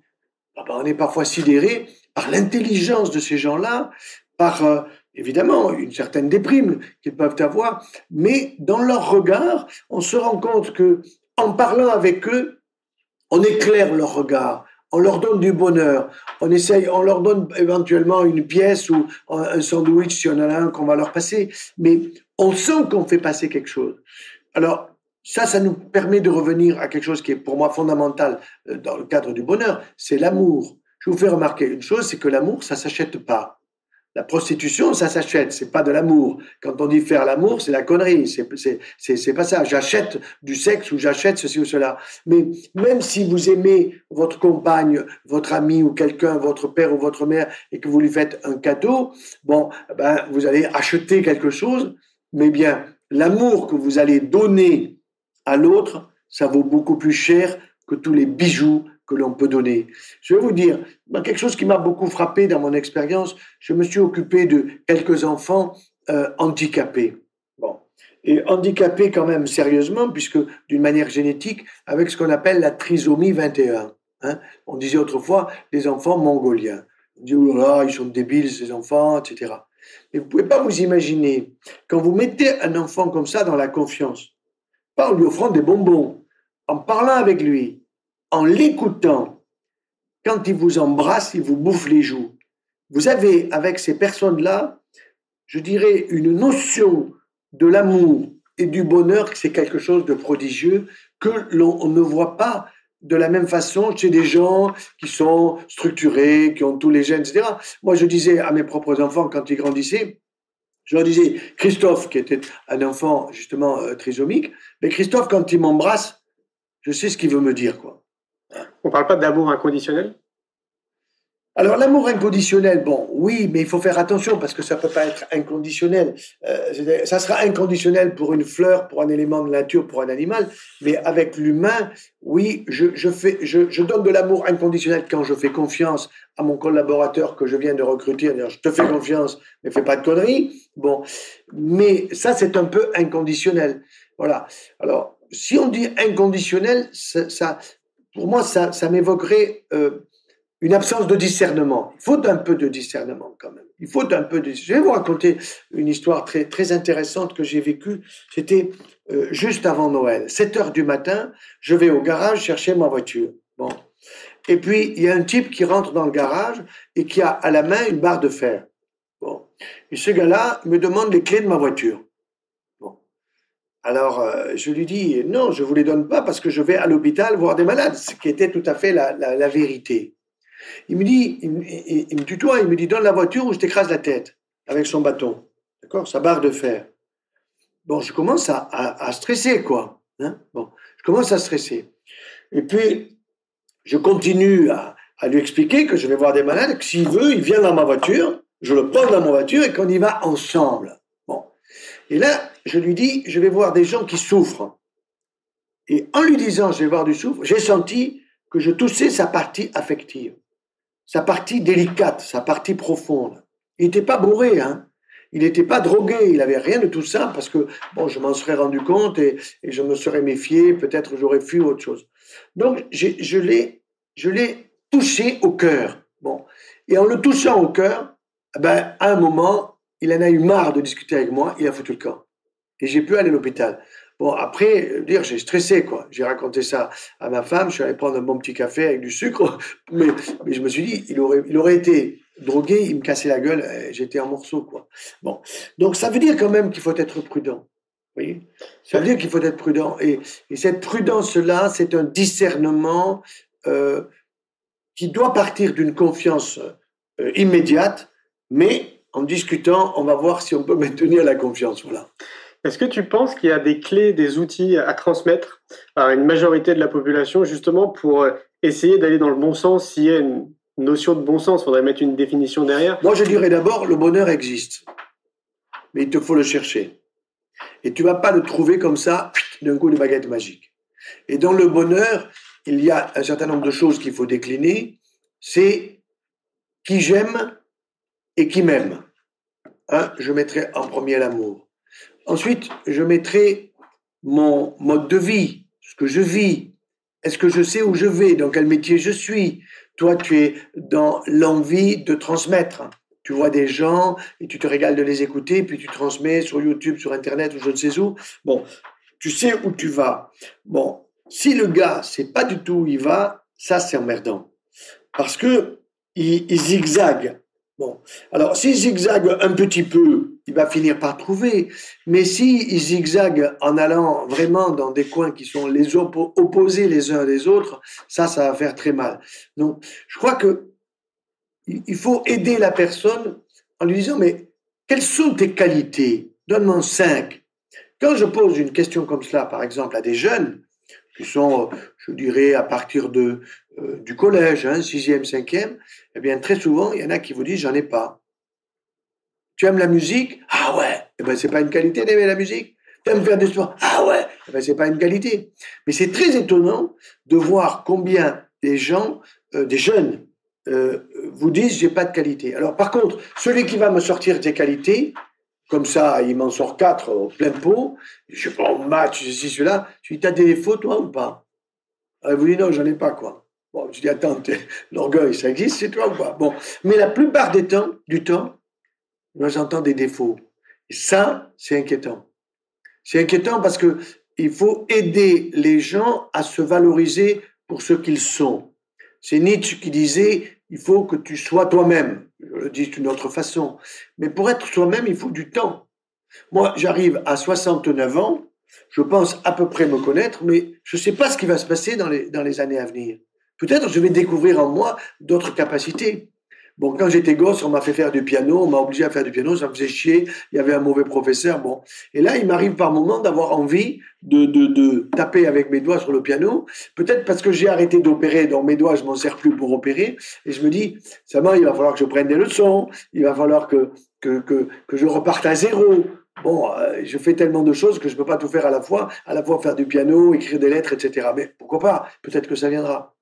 On est parfois sidéré par l'intelligence de ces gens-là, par évidemment une certaine déprime qu'ils peuvent avoir, mais dans leur regard, on se rend compte que en parlant avec eux, on éclaire leur regard, on leur donne du bonheur, on leur donne éventuellement une pièce ou un sandwich si on en a un qu'on va leur passer, mais on sent qu'on fait passer quelque chose. Alors, ça nous permet de revenir à quelque chose qui est pour moi fondamental dans le cadre du bonheur, c'est l'amour. Je vous fais remarquer une chose, c'est que l'amour, ça s'achète pas. La prostitution, ça s'achète, c'est pas de l'amour. Quand on dit faire l'amour, c'est la connerie, c'est pas ça. J'achète du sexe ou j'achète ceci ou cela. Mais même si vous aimez votre compagne, votre ami ou quelqu'un, votre père ou votre mère, et que vous lui faites un cadeau, bon, ben, vous allez acheter quelque chose, mais bien, l'amour que vous allez donner à l'autre, ça vaut beaucoup plus cher que tous les bijoux que l'on peut donner. Je vais vous dire, quelque chose qui m'a beaucoup frappé dans mon expérience, je me suis occupé de quelques enfants handicapés. Bon. Et handicapés quand même sérieusement, puisque d'une manière génétique, avec ce qu'on appelle la trisomie 21. Hein. On disait autrefois les enfants mongoliens. On dit, oh là là, ils sont débiles ces enfants, etc. Mais vous ne pouvez pas vous imaginer, quand vous mettez un enfant comme ça dans la confiance, pas en lui offrant des bonbons, en parlant avec lui, en l'écoutant, quand il vous embrasse, il vous bouffe les joues. Vous avez, avec ces personnes-là, je dirais, une notion de l'amour et du bonheur, c'est quelque chose de prodigieux que l'on ne voit pas de la même façon chez des gens qui sont structurés, qui ont tous les gènes, etc. Moi, je disais à mes propres enfants, quand ils grandissaient, je leur disais, Christophe, qui était un enfant justement trisomique, mais Christophe, quand il m'embrasse, je sais ce qu'il veut me dire, quoi.
On parle pas d'amour inconditionnel?
Alors, l'amour inconditionnel, bon, oui, mais il faut faire attention parce que ça peut pas être inconditionnel. Ça sera inconditionnel pour une fleur, pour un élément de nature, pour un animal, mais avec l'humain, oui, je donne de l'amour inconditionnel quand je fais confiance à mon collaborateur que je viens de recruter. Je te fais confiance, mais fais pas de conneries. Bon, mais ça, c'est un peu inconditionnel. Voilà. Alors, si on dit inconditionnel, ça pour moi, ça m'évoquerait une absence de discernement. Il faut un peu de discernement quand même. Il faut un peu de... Je vais vous raconter une histoire très, très intéressante que j'ai vécue. C'était juste avant Noël. 7h du matin, je vais au garage chercher ma voiture. Bon. Et puis, il y a un type qui rentre dans le garage et qui a à la main une barre de fer. Bon. Et ce gars-là me demande les clés de ma voiture. Alors, je lui dis, non, je ne vous les donne pas parce que je vais à l'hôpital voir des malades, ce qui était tout à fait la vérité. Il me dit, il me tutoie, il me dit, donne la voiture ou je t'écrase la tête avec son bâton. D'accord? Sa barre de fer. Bon, je commence à stresser, quoi. Hein? Bon, je commence à stresser. Et puis, je continue à lui expliquer que je vais voir des malades, que s'il veut, il vient dans ma voiture, je le prends dans ma voiture et qu'on y va ensemble. Bon. Et là, je lui dis, je vais voir des gens qui souffrent. Et en lui disant, je vais voir du souffre, j'ai senti que je touchais sa partie affective, sa partie délicate, sa partie profonde. Il n'était pas bourré, hein. Il n'était pas drogué, il n'avait rien de tout ça parce que, bon, je m'en serais rendu compte et je me serais méfié, peut-être j'aurais fui autre chose. Donc, je l'ai touché au cœur. Bon. Et en le touchant au cœur, ben, à un moment, il en a eu marre de discuter avec moi, il a foutu le camp. Et j'ai pu aller à l'hôpital. Bon, après, j'ai stressé, quoi. J'ai raconté ça à ma femme, je suis allé prendre un bon petit café avec du sucre, mais je me suis dit, il aurait été drogué, il me cassait la gueule, j'étais en morceaux, quoi. Bon. Donc, ça veut dire quand même qu'il faut être prudent. Vous voyez? Ça veut dire qu'il faut être prudent. Et cette prudence-là, c'est un discernement, qui doit partir d'une confiance immédiate, mais en discutant, on va voir si on peut maintenir la confiance. Voilà.
Est-ce que tu penses qu'il y a des clés, des outils à transmettre à une majorité de la population, justement pour essayer d'aller dans le bon sens? S'il y a une notion de bon sens, il faudrait mettre une définition derrière.
Moi, je dirais d'abord, le bonheur existe, mais il te faut le chercher. Et tu ne vas pas le trouver comme ça, d'un coup de baguette magique. Et dans le bonheur, il y a un certain nombre de choses qu'il faut décliner. C'est qui j'aime et qui m'aime. Hein, je mettrai en premier l'amour. Ensuite, je mettrai mon mode de vie, ce que je vis. Est-ce que je sais où je vais, dans quel métier je suis? Toi, tu es dans l'envie de transmettre. Tu vois des gens et tu te régales de les écouter, puis tu transmets sur YouTube, sur Internet ou je ne sais où. Bon, tu sais où tu vas. Bon, si le gars ne sait pas du tout où il va, ça c'est emmerdant. Parce que il zigzague. Bon, alors s'il zigzague un petit peu, il va finir par trouver. Mais s'il zigzague en allant vraiment dans des coins qui sont les opposés les uns des autres, ça va faire très mal. Donc, je crois que il faut aider la personne en lui disant, mais quelles sont tes qualités? Donne-moi 5. Quand je pose une question comme cela, par exemple, à des jeunes, qui sont, je dirais, à partir du collège, 6e, 5e, eh bien, très souvent, il y en a qui vous disent, j'en ai pas. Tu aimes la musique? Ah ouais. Eh ben, c'est pas une qualité d'aimer la musique. Tu aimes faire du sport? Ah ouais. Eh ben, c'est pas une qualité. Mais c'est très étonnant de voir combien des gens, des jeunes, vous disent, j'ai pas de qualité. Alors, par contre, celui qui va me sortir des qualités, comme ça, il m'en sort 4 au plein pot. Je sais pas, en match, ceci, cela. Je lui dis, t'as des défauts, toi, ou pas? Elle vous dit, non, j'en ai pas, quoi. Bon, je dis, attends, l'orgueil, ça existe, c'est toi ou pas? Bon. Mais la plupart du temps, moi, j'entends des défauts. Et ça, c'est inquiétant. C'est inquiétant parce que il faut aider les gens à se valoriser pour ce qu'ils sont. C'est Nietzsche qui disait, il faut que tu sois toi-même. Je le dis d'une autre façon. Mais pour être soi-même, il faut du temps. Moi, j'arrive à 69 ans, je pense à peu près me connaître, mais je ne sais pas ce qui va se passer dans les années à venir. Peut-être je vais découvrir en moi d'autres capacités. Bon, quand j'étais gosse, on m'a fait faire du piano, on m'a obligé à faire du piano, ça me faisait chier, il y avait un mauvais professeur, bon. Et là, il m'arrive par moments d'avoir envie de taper avec mes doigts sur le piano, peut-être parce que j'ai arrêté d'opérer, donc mes doigts, je m'en sers plus pour opérer, et je me dis, ça va, il va falloir que je prenne des leçons, il va falloir que je reparte à zéro. Bon, je fais tellement de choses que je peux pas tout faire à la fois faire du piano, écrire des lettres, etc. Mais pourquoi pas? Peut-être que ça viendra.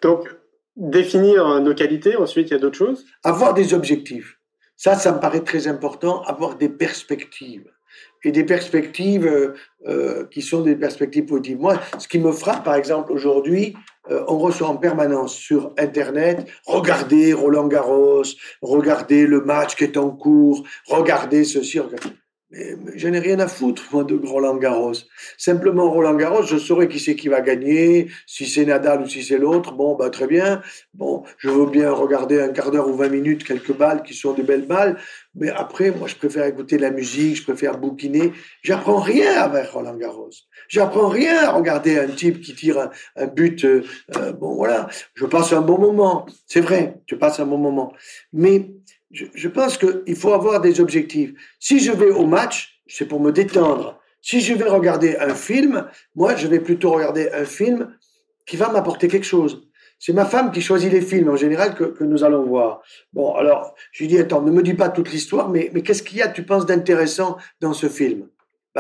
Donc, définir nos qualités, ensuite il y a d'autres choses.
Avoir des objectifs, ça me paraît très important, avoir des perspectives. Et des perspectives qui sont des perspectives positives. Moi, ce qui me frappe, par exemple, aujourd'hui, on reçoit en permanence sur Internet, regardez Roland-Garros, regardez le match qui est en cours, regardez ceci, regardez. Mais je n'ai rien à foutre, moi, de Roland-Garros. Simplement, Roland-Garros, je saurais qui c'est qui va gagner, si c'est Nadal ou si c'est l'autre. Bon, bah, très bien. Bon, je veux bien regarder un quart d'heure ou 20 minutes quelques balles qui sont des belles balles. Mais après, moi, je préfère écouter de la musique, je préfère bouquiner. J'apprends rien avec Roland-Garros. J'apprends rien à regarder un type qui tire un but. Bon, voilà. Je passe un bon moment. C'est vrai, je passe un bon moment. Mais je pense qu'il faut avoir des objectifs. Si je vais au match, c'est pour me détendre. Si je vais regarder un film, moi, je vais plutôt regarder un film qui va m'apporter quelque chose. C'est ma femme qui choisit les films en général que nous allons voir. Bon, alors, je lui dis, attends, ne me dis pas toute l'histoire, mais qu'est-ce qu'il y a, tu penses, d'intéressant dans ce film?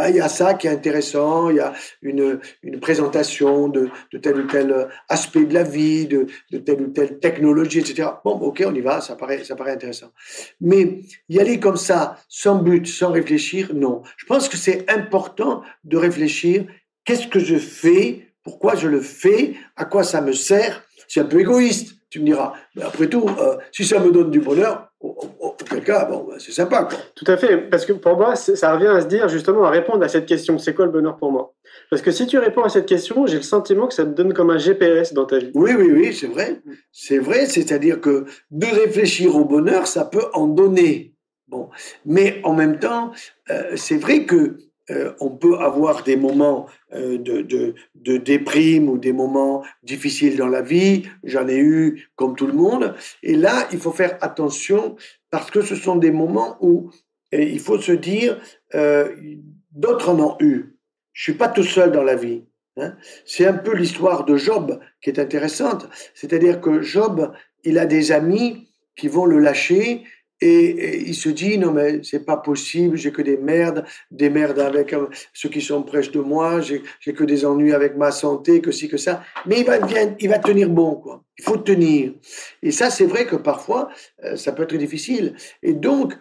Il y a ça qui est intéressant, il y a une présentation de tel ou tel aspect de la vie, de telle ou telle technologie, etc. Bon, ok, on y va, ça paraît intéressant. Mais y aller comme ça, sans but, sans réfléchir, non. Je pense que c'est important de réfléchir, qu'est-ce que je fais, pourquoi je le fais, à quoi ça me sert. C'est un peu égoïste, tu me diras. Mais après tout, si ça me donne du bonheur, auquel cas, bon, c'est sympa, quoi.
Tout à fait, parce que pour moi, ça revient à se dire, justement, à répondre à cette question, c'est quoi le bonheur pour moi? Parce que si tu réponds à cette question, j'ai le sentiment que ça te donne comme un GPS dans ta vie.
Oui, c'est vrai. C'est vrai, c'est-à-dire que de réfléchir au bonheur, ça peut en donner. Bon, mais en même temps, c'est vrai que on peut avoir des moments de déprime ou des moments difficiles dans la vie. J'en ai eu comme tout le monde. Et là, il faut faire attention parce que ce sont des moments où il faut se dire d'autres en ont eu. Je suis pas tout seul dans la vie. Hein. C'est un peu l'histoire de Job qui est intéressante. C'est-à-dire que Job, il a des amis qui vont le lâcher. Et il se dit, non mais c'est pas possible, j'ai que des merdes avec ceux qui sont proches de moi, j'ai que des ennuis avec ma santé, que ci, que ça. Mais il va tenir bon, quoi. Il faut tenir. Et ça, c'est vrai que parfois, ça peut être difficile. Et donc,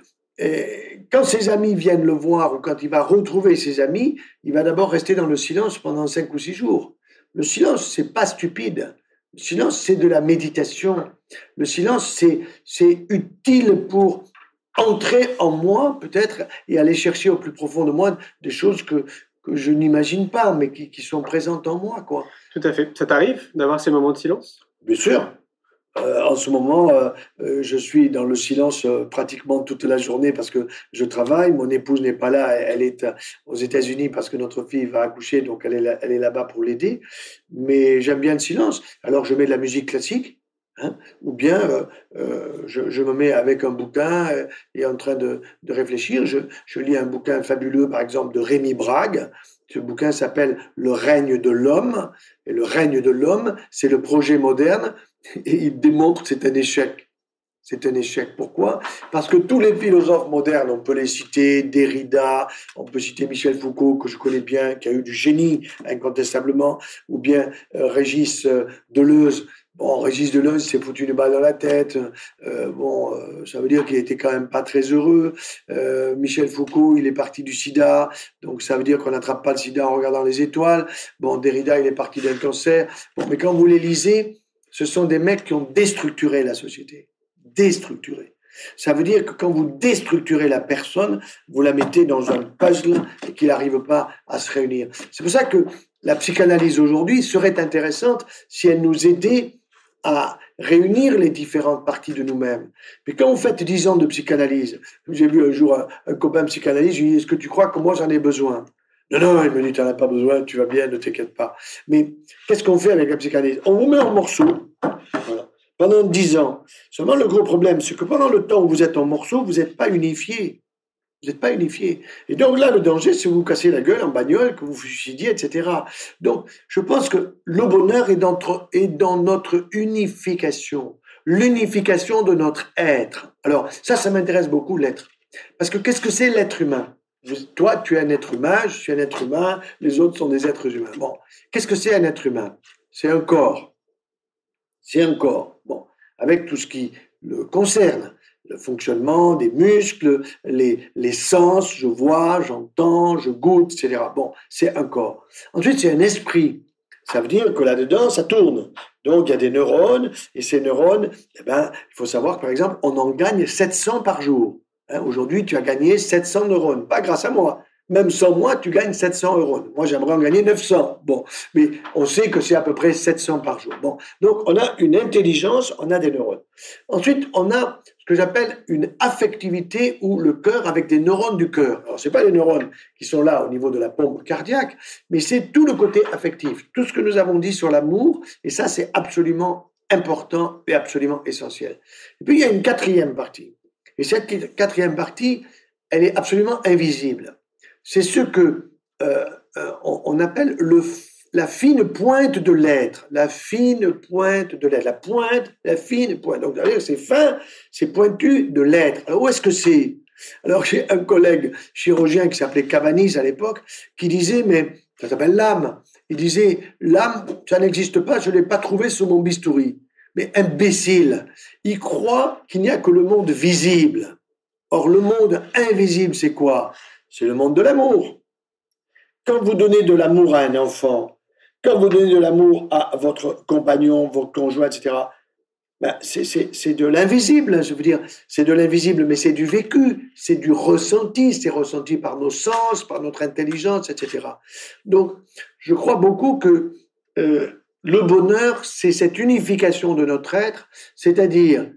quand ses amis viennent le voir ou quand il va retrouver ses amis, il va d'abord rester dans le silence pendant 5 ou 6 jours. Le silence, c'est pas stupide. Le silence, c'est de la méditation. Le silence, c'est utile pour entrer en moi, peut-être, et aller chercher au plus profond de moi des choses que je n'imagine pas, mais qui sont présentes en moi, quoi.
Tout à fait. Ça t'arrive d'avoir ces moments de silence?
Bien sûr. En ce moment, je suis dans le silence pratiquement toute la journée parce que je travaille. Mon épouse n'est pas là, elle est aux États-Unis parce que notre fille va accoucher, donc elle est là-bas pour l'aider. Mais j'aime bien le silence. Alors je mets de la musique classique, hein, ou bien je me mets avec un bouquin et en train de réfléchir. Je lis un bouquin fabuleux, par exemple, de Rémi Brague. Ce bouquin s'appelle Le règne de l'homme. Et le règne de l'homme, c'est le projet moderne. Et il démontre que c'est un échec. C'est un échec. Pourquoi? Parce que tous les philosophes modernes, on peut les citer, Derrida, on peut citer Michel Foucault, que je connais bien, qui a eu du génie, incontestablement, ou bien Régis Deleuze. Bon, Régis Deleuze s'est foutu une balle dans la tête. Ça veut dire qu'il était quand même pas très heureux. Michel Foucault, il est parti du sida, donc ça veut dire qu'on n'attrape pas le sida en regardant les étoiles. Bon, Derrida, il est parti d'un cancer. Bon, mais quand vous les lisez, ce sont des mecs qui ont déstructuré la société. Déstructuré. Ça veut dire que quand vous déstructurez la personne, vous la mettez dans un puzzle et qu'il n'arrive pas à se réunir. C'est pour ça que la psychanalyse aujourd'hui serait intéressante si elle nous aidait à réunir les différentes parties de nous-mêmes. Mais quand vous faites 10 ans de psychanalyse, j'ai vu un jour un copain psychanalyste, je lui ai dit, est-ce que tu crois que moi j'en ai besoin? Non, il me dit, tu n'en as pas besoin, tu vas bien, ne t'inquiète pas. Mais qu'est-ce qu'on fait avec la psychanalyse? On vous met en morceaux, voilà, pendant 10 ans. Seulement, le gros problème, c'est que pendant le temps où vous êtes en morceaux, vous n'êtes pas unifié. Vous n'êtes pas unifié. Et donc là, le danger, c'est que vous vous cassez la gueule en bagnole, que vous vous suicidiez, etc. Donc, je pense que le bonheur est dans notre unification. L'unification de notre être. Alors, ça m'intéresse beaucoup, l'être. Parce que qu'est-ce que c'est l'être humain? Toi, tu es un être humain, je suis un être humain, les autres sont des êtres humains. Bon, qu'est-ce que c'est un être humain? C'est un corps. C'est un corps. Bon, avec tout ce qui le concerne, le fonctionnement des muscles, les sens, je vois, j'entends, je goûte, etc. Bon, c'est un corps. Ensuite, c'est un esprit. Ça veut dire que là-dedans, ça tourne. Donc, il y a des neurones, et ces neurones, il faut savoir que, par exemple, on en gagne 700 par jour. Aujourd'hui, tu as gagné 700 neurones. Pas grâce à moi. Même sans moi, tu gagnes 700 neurones. Moi, j'aimerais en gagner 900. Bon, mais on sait que c'est à peu près 700 par jour. Bon, donc on a une intelligence, on a des neurones. Ensuite, on a ce que j'appelle une affectivité ou le cœur avec des neurones du cœur. Alors, c'est pas les neurones qui sont là au niveau de la pompe cardiaque, mais c'est tout le côté affectif. Tout ce que nous avons dit sur l'amour, et ça, c'est absolument important et absolument essentiel. Et puis, il y a une quatrième partie. Et cette quatrième partie, elle est absolument invisible. C'est ce que on appelle la fine pointe de l'être, la fine pointe de l'être, la pointe, la fine pointe. Donc, c'est-à-dire c'est fin, c'est pointu de l'être. Alors, où est-ce que c'est? Alors, j'ai un collègue chirurgien qui s'appelait Cabanis à l'époque, qui disait, mais ça s'appelle l'âme. Il disait, l'âme, ça n'existe pas, je ne l'ai pas trouvé sur mon bistouri. Mais imbécile, il croit qu'il n'y a que le monde visible. Or, le monde invisible, c'est quoi? C'est le monde de l'amour. Quand vous donnez de l'amour à un enfant, quand vous donnez de l'amour à votre compagnon, votre conjoint, etc., ben c'est de l'invisible, je veux dire, c'est de l'invisible, mais c'est du vécu, c'est du ressenti, c'est ressenti par nos sens, par notre intelligence, etc. Donc, je crois beaucoup que le bonheur, c'est cette unification de notre être, c'est-à-dire,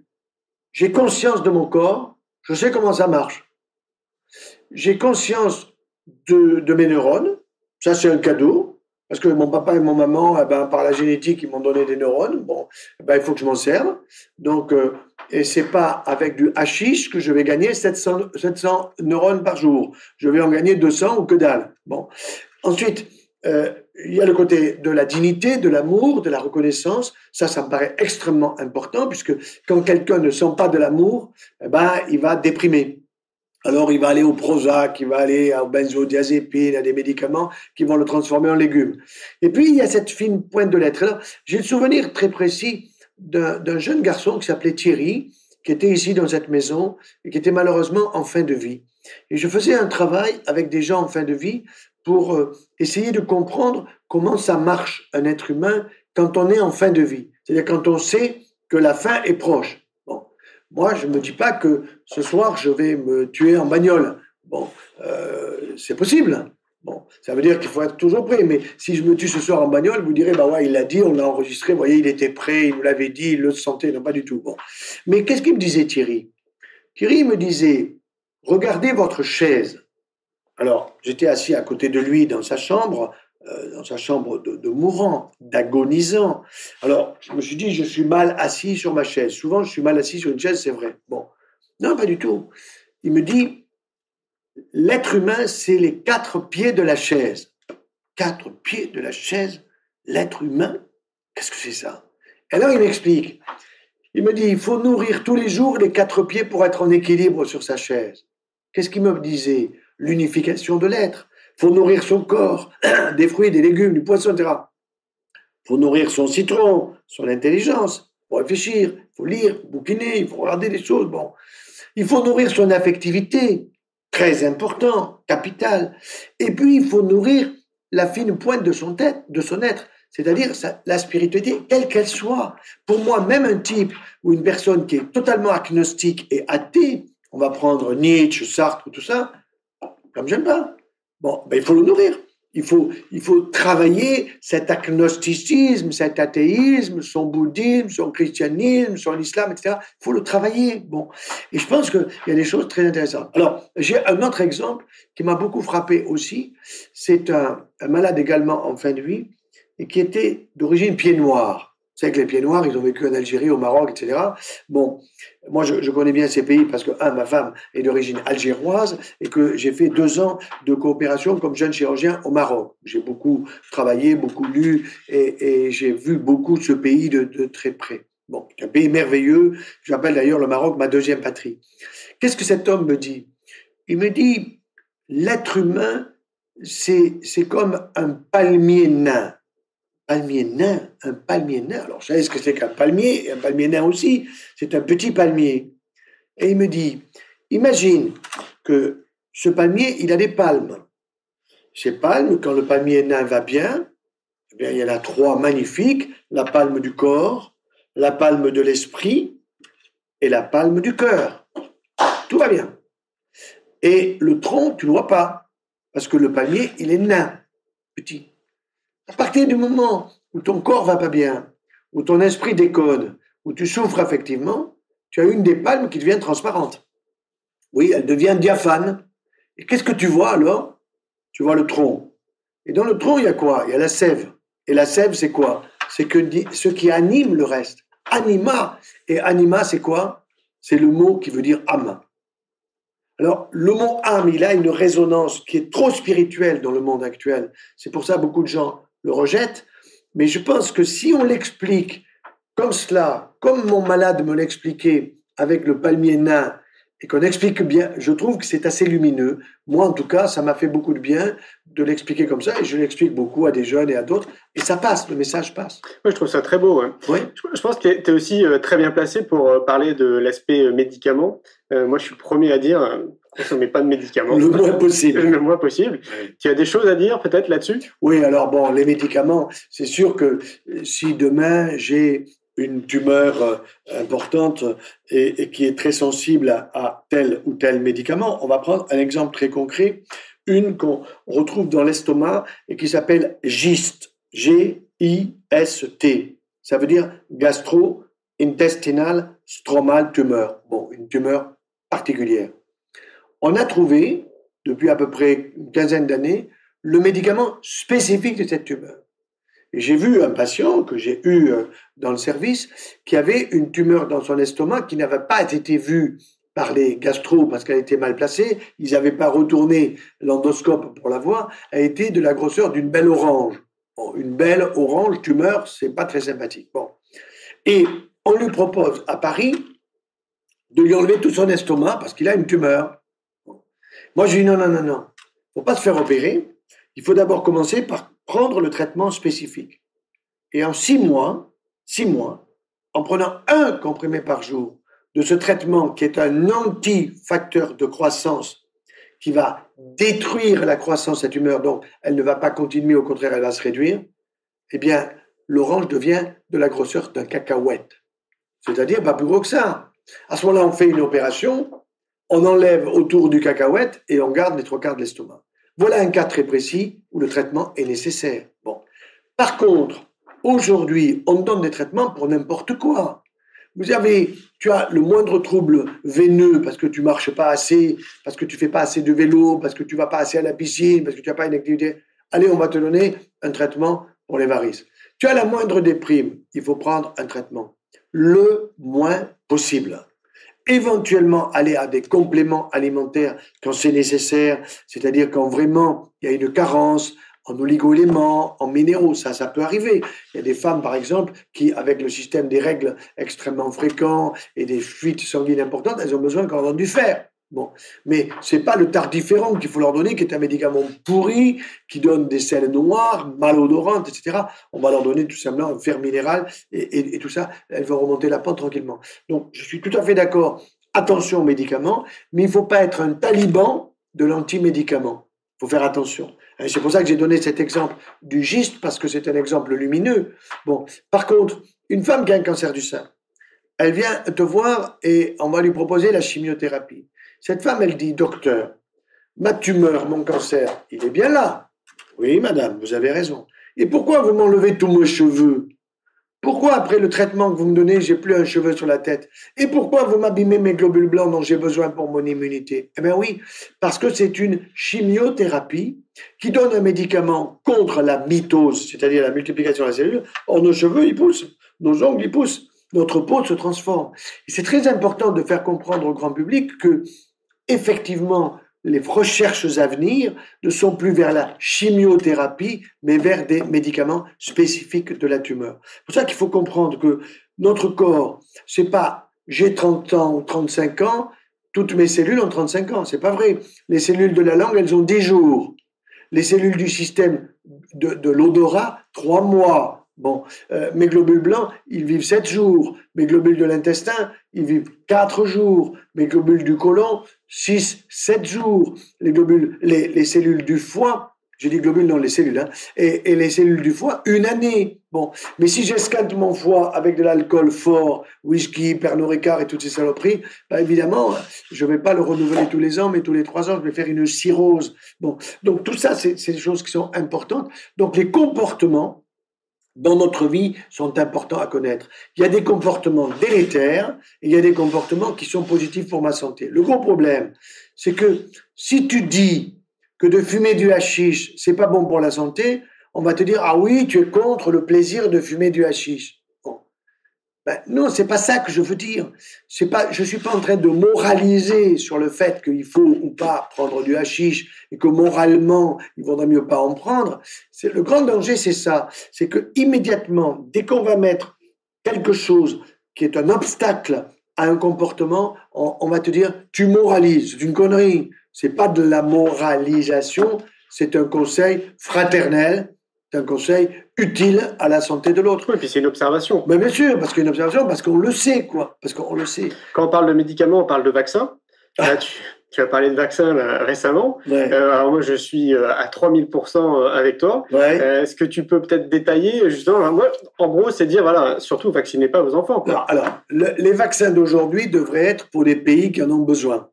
j'ai conscience de mon corps, je sais comment ça marche, j'ai conscience de mes neurones, ça c'est un cadeau, parce que mon papa et mon maman, eh ben, par la génétique, ils m'ont donné des neurones. Bon, eh ben, il faut que je m'en serve. Donc, et c'est pas avec du hashish que je vais gagner 700 neurones par jour. Je vais en gagner 200 ou que dalle. Bon. Ensuite, il y a le côté de la dignité, de l'amour, de la reconnaissance. Ça me paraît extrêmement important, puisque quand quelqu'un ne sent pas de l'amour, eh ben, il va déprimer. Alors, il va aller au Prozac, il va aller aux benzodiazépines, à des médicaments qui vont le transformer en légume. Et puis, il y a cette fine pointe de l'être. Alors, j'ai le souvenir très précis d'un jeune garçon qui s'appelait Thierry, qui était ici dans cette maison et qui était malheureusement en fin de vie. Et je faisais un travail avec des gens en fin de vie pour essayer de comprendre comment ça marche un être humain quand on est en fin de vie. C'est-à-dire quand on sait que la fin est proche. Moi, je ne me dis pas que ce soir, je vais me tuer en bagnole. Bon, c'est possible. Bon, ça veut dire qu'il faut être toujours prêt. Mais si je me tue ce soir en bagnole, vous direz, bah ouais, il l'a dit, on l'a enregistré, vous voyez, il était prêt, il nous l'avait dit, il le sentait. Non, pas du tout. Bon. Mais qu'est-ce qu'il me disait, Thierry? Thierry me disait, regardez votre chaise. Alors, j'étais assis à côté de lui dans sa chambre de mourant, d'agonisant. Alors, je me suis dit, je suis mal assis sur ma chaise. Souvent, je suis mal assis sur une chaise, c'est vrai. Bon, non, pas du tout. Il me dit, l'être humain, c'est les 4 pieds de la chaise. 4 pieds de la chaise, l'être humain, qu'est-ce que c'est ça? Et alors, il m'explique. Il me dit, il faut nourrir tous les jours les 4 pieds pour être en équilibre sur sa chaise. Qu'est-ce qu'il me disait? L'unification de l'être. Il faut nourrir son corps, des fruits, des légumes, du poisson, etc. Il faut nourrir son citron, son intelligence, il faut réfléchir, il faut lire, bouquiner, il faut regarder des choses. Bon. Il faut nourrir son affectivité, très important, capital. Et puis, il faut nourrir la fine pointe de son être, c'est-à-dire la spiritualité, quelle qu'elle soit. Pour moi, même un type ou une personne qui est totalement agnostique et athée, on va prendre Nietzsche, Sartre, tout ça, comme j'aime pas. Bon, ben il faut le nourrir. Il faut travailler cet agnosticisme, cet athéisme, son bouddhisme, son christianisme, son islam, etc. Il faut le travailler. Bon. Et je pense qu'il y a des choses très intéressantes. Alors, j'ai un autre exemple qui m'a beaucoup frappé aussi. C'est un malade également en fin de vie et qui était d'origine pied noir. Vous savez que les pieds noirs, ils ont vécu en Algérie, au Maroc, etc. Bon, moi, je connais bien ces pays parce que, ma femme est d'origine algéroise et que j'ai fait 2 ans de coopération comme jeune chirurgien au Maroc. J'ai beaucoup travaillé, beaucoup lu et j'ai vu beaucoup ce pays de très près. Bon, c'est un pays merveilleux. J'appelle d'ailleurs le Maroc ma 2e patrie. Qu'est-ce que cet homme me dit? Il me dit, l'être humain, c'est comme un palmier nain. Un palmier nain. Alors, vous savez ce que c'est qu'un palmier? Et un palmier nain aussi, c'est un petit palmier. Et il me dit, imagine que ce palmier, il a des palmes. Ces palmes, quand le palmier nain va bien, eh bien, il y en a 3 magnifiques, la palme du corps, la palme de l'esprit et la palme du cœur. Tout va bien. Et le tronc, tu ne le vois pas, parce que le palmier, il est nain, petit. À partir du moment où ton corps va pas bien, où ton esprit déconne, où tu souffres affectivement, tu as une des palmes qui devient transparente. Oui, elle devient diaphane. Et qu'est-ce que tu vois alors? Tu vois le tronc. Et dans le tronc, il y a quoi? Il y a la sève. Et la sève, c'est quoi? C'est ce qui anime le reste. Anima. Et anima, c'est quoi? C'est le mot qui veut dire âme. Alors, le mot âme, il a une résonance qui est trop spirituelle dans le monde actuel. C'est pour ça que beaucoup de gens le rejettent. Mais je pense que si on l'explique comme cela, comme mon malade me l'expliquait avec le palmier nain, et qu'on explique bien, je trouve que c'est assez lumineux. Moi, en tout cas, ça m'a fait beaucoup de bien de l'expliquer comme ça, et je l'explique beaucoup à des jeunes et à d'autres, et ça passe, le message passe.
Moi, je trouve ça très beau. Hein.
Oui.
Je pense que tu es aussi très bien placé pour parler de l'aspect médicament. Moi, je suis le premier à dire, consommez pas de médicaments.
Le moins possible.
Le moins possible.
Oui.
Tu as des choses à dire peut-être là-dessus?
Oui, alors bon, les médicaments, c'est sûr que si demain j'ai une tumeur importante et qui est très sensible à tel ou tel médicament, on va prendre un exemple très concret, une qu'on retrouve dans l'estomac et qui s'appelle GIST, G-I-S-T. Ça veut dire gastro-intestinal stromal tumor. Bon, une tumeur particulière. On a trouvé, depuis à peu près une quinzaine d'années, le médicament spécifique de cette tumeur. Et j'ai vu un patient que j'ai eu dans le service qui avait une tumeur dans son estomac qui n'avait pas été vue par les gastro parce qu'elle était mal placée. Ils n'avaient pas retourné l'endoscope pour la voir. Elle était de la grosseur d'une belle orange. Bon, une belle orange tumeur, c'est pas très sympathique. Bon. Et on lui propose à Paris de lui enlever tout son estomac parce qu'il a une tumeur. Bon. Moi, je dis non. Faut pas se faire opérer. Il faut d'abord commencer par prendre le traitement spécifique. Et en 6 mois, en prenant un comprimé par jour de ce traitement qui est un anti-facteur de croissance qui va détruire la croissance de la tumeur, donc elle ne va pas continuer, au contraire, elle va se réduire, eh bien, l'orange devient de la grosseur d'un cacahuète. C'est-à-dire pas plus gros que ça. À ce moment-là, on fait une opération, on enlève autour du cacahuète et on garde les 3/4 de l'estomac. Voilà un cas très précis où le traitement est nécessaire. Bon. Par contre, aujourd'hui, on donne des traitements pour n'importe quoi. Tu as le moindre trouble veineux parce que tu marches pas assez, parce que tu fais pas assez de vélo, parce que tu vas pas assez à la piscine, parce que tu n'as pas une activité. Allez, on va te donner un traitement pour les varices. Tu as la moindre déprime, il faut prendre un traitement le moins possible. Éventuellement aller à des compléments alimentaires quand c'est nécessaire, c'est-à-dire quand vraiment il y a une carence en oligo-éléments, en minéraux, ça peut arriver. Il y a des femmes, par exemple, qui, avec le système des règles extrêmement fréquents et des fuites sanguines importantes, elles ont besoin qu'on leur donne du fer. Bon, mais c'est pas le tardiférum qu'il faut leur donner, qui est un médicament pourri, qui donne des sels noirs, malodorantes, etc. On va leur donner tout simplement un fer minéral et tout ça, elles vont remonter la pente tranquillement. Donc, je suis tout à fait d'accord. Attention aux médicaments, mais il ne faut pas être un taliban de l'anti-médicament. Il faut faire attention. Et c'est pour ça que j'ai donné cet exemple du GIST, parce que c'est un exemple lumineux. Bon, par contre, une femme qui a un cancer du sein, elle vient te voir et on va lui proposer la chimiothérapie. Cette femme, elle dit, docteur, ma tumeur, mon cancer, il est bien là. Oui, madame, vous avez raison. Et pourquoi vous m'enlevez tous mes cheveux? Pourquoi, après le traitement que vous me donnez, j'ai plus un cheveu sur la tête? Et pourquoi vous m'abîmez mes globules blancs dont j'ai besoin pour mon immunité? Eh bien oui, parce que c'est une chimiothérapie qui donne un médicament contre la mitose, c'est-à-dire la multiplication de la cellule. Or, nos cheveux, ils poussent, nos ongles, ils poussent, notre peau se transforme. Et c'est très important de faire comprendre au grand public que, effectivement, les recherches à venir ne sont plus vers la chimiothérapie, mais vers des médicaments spécifiques de la tumeur. C'est pour ça qu'il faut comprendre que notre corps, c'est pas j'ai 30 ans ou 35 ans, toutes mes cellules ont 35 ans. C'est pas vrai. Les cellules de la langue, elles ont 10 jours. Les cellules du système de l'odorat, 3 mois. Bon, mes globules blancs, ils vivent 7 jours. Mes globules de l'intestin, ils vivent 4 jours. Mes globules du côlon, 6, 7 jours. Les cellules du foie, j'ai dit globules, non, les cellules, hein, et les cellules du foie, 1 année. Bon, mais si j'escalde mon foie avec de l'alcool fort, whisky, Pernod Ricard et toutes ces saloperies, bah évidemment, je vais pas le renouveler tous les ans, mais tous les 3 ans, je vais faire une cirrhose. Bon, donc tout ça, c'est des choses qui sont importantes. Donc les comportements dans notre vie sont importants à connaître. Il y a des comportements délétères et il y a des comportements qui sont positifs pour ma santé. Le gros problème, c'est que si tu dis que de fumer du hashish, c'est pas bon pour la santé, on va te dire, ah oui, tu es contre le plaisir de fumer du hashish. Bon. Non, c'est pas ça que je veux dire. Je suis pas en train de moraliser sur le fait qu'il faut ou pas prendre du hashish et que moralement, il vaudrait mieux pas en prendre. Le grand danger, c'est ça. C'est que immédiatement, dès qu'on va mettre quelque chose qui est un obstacle à un comportement, on va te dire, tu moralises. C'est une connerie. C'est pas de la moralisation. C'est un conseil fraternel. C'est un conseil utile à la santé de l'autre.
Oui, puis c'est une observation.
Mais bien sûr, parce qu'il y a une observation, parce qu'on le sait, quoi. Parce qu'on le sait.
Quand on parle de médicaments, on parle de vaccins. Là, tu as parlé de vaccins là, récemment.
Ouais.
Alors moi, je suis à 3000% avec toi.
Ouais.
Est-ce que tu peux peut-être détailler justement? Alors, moi, en gros, c'est dire, voilà, surtout, vaccinez pas vos enfants. Quoi.
Alors, les vaccins d'aujourd'hui devraient être pour les pays qui en ont besoin.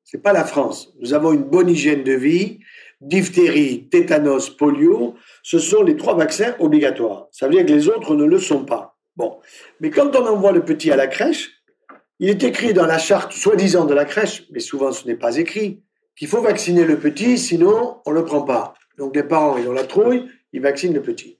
C'est pas la France. Nous avons une bonne hygiène de vie. Diphtérie, tétanos, polio, ce sont les 3 vaccins obligatoires. Ça veut dire que les autres ne le sont pas. Bon. Mais quand on envoie le petit à la crèche, il est écrit dans la charte soi-disant de la crèche, mais souvent ce n'est pas écrit, qu'il faut vacciner le petit, sinon on ne le prend pas. Donc les parents, ils ont la trouille, ils vaccinent le petit.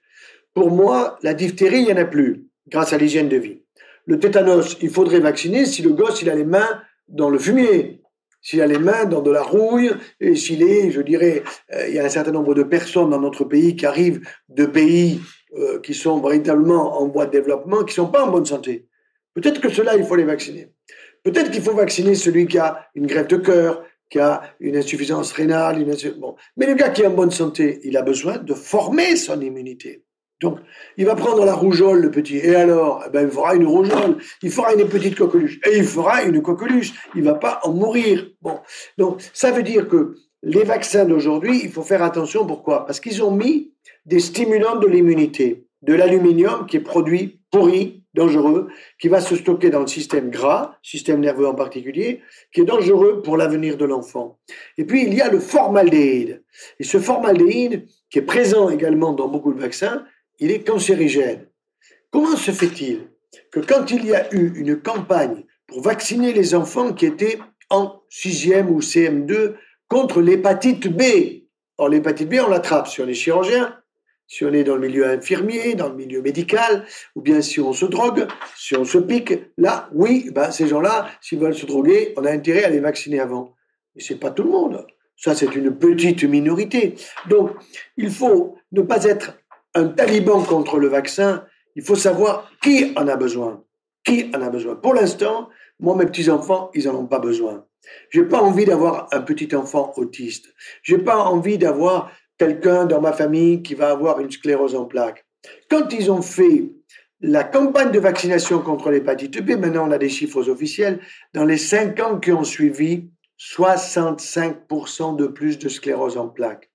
Pour moi, la diphtérie, il n'y en a plus, grâce à l'hygiène de vie. Le tétanos, il faudrait vacciner si le gosse, il a les mains dans le fumier. S'il a les mains dans de la rouille, et s'il est, je dirais, il y a un certain nombre de personnes dans notre pays qui arrivent de pays qui sont véritablement en voie de développement, qui ne sont pas en bonne santé. Peut-être que ceux-là, il faut les vacciner. Peut-être qu'il faut vacciner celui qui a une greffe de cœur, qui a une insuffisance rénale. Bon. Mais le gars qui est en bonne santé, il a besoin de former son immunité. Donc, il va prendre la rougeole, le petit. Et alors, il fera une rougeole. Il fera une petite coqueluche. Et il fera une coqueluche. Il ne va pas en mourir. Bon. Donc, ça veut dire que les vaccins d'aujourd'hui, il faut faire attention. Pourquoi? Parce qu'ils ont mis des stimulants de l'immunité. De l'aluminium qui est produit pourri, dangereux, qui va se stocker dans le système gras, système nerveux en particulier, qui est dangereux pour l'avenir de l'enfant. Et puis, il y a le formaldéhyde. Et ce formaldéhyde, qui est présent également dans beaucoup de vaccins, il est cancérigène. Comment se fait-il que quand il y a eu une campagne pour vacciner les enfants qui étaient en 6e ou CM2 contre l'hépatite B, or l'hépatite B, on l'attrape si on est chirurgien, si on est dans le milieu infirmier, dans le milieu médical, ou bien si on se drogue, si on se pique, là, oui, ces gens-là, s'ils veulent se droguer, on a intérêt à les vacciner avant. Mais c'est pas tout le monde. Ça, c'est une petite minorité. Donc, il faut ne pas être un taliban contre le vaccin, il faut savoir qui en a besoin. Qui en a besoin. Pour l'instant, moi, mes petits-enfants, ils n'en ont pas besoin. J'ai pas envie d'avoir un petit enfant autiste. J'ai pas envie d'avoir quelqu'un dans ma famille qui va avoir une sclérose en plaques. Quand ils ont fait la campagne de vaccination contre l'hépatite B, maintenant on a des chiffres officiels, dans les 5 ans qui ont suivi, 65% de plus de sclérose en plaques.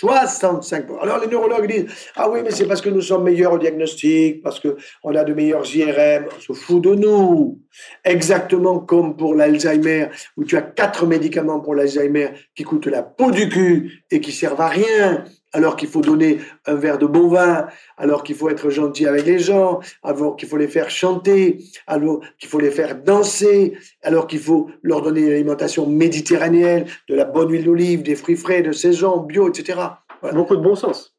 65%. Alors les neurologues disent « Ah oui, mais c'est parce que nous sommes meilleurs au diagnostic, parce qu'on a de meilleurs IRM. » On se fout de nous. Exactement comme pour l'Alzheimer, où tu as 4 médicaments pour l'Alzheimer qui coûtent la peau du cul et qui servent à rien, alors qu'il faut donner un verre de bon vin, alors qu'il faut être gentil avec les gens, alors qu'il faut les faire chanter, alors qu'il faut les faire danser, alors qu'il faut leur donner une alimentation méditerranéenne, de la bonne huile d'olive, des fruits frais, de saison, bio, etc. Voilà.
Beaucoup de bon sens.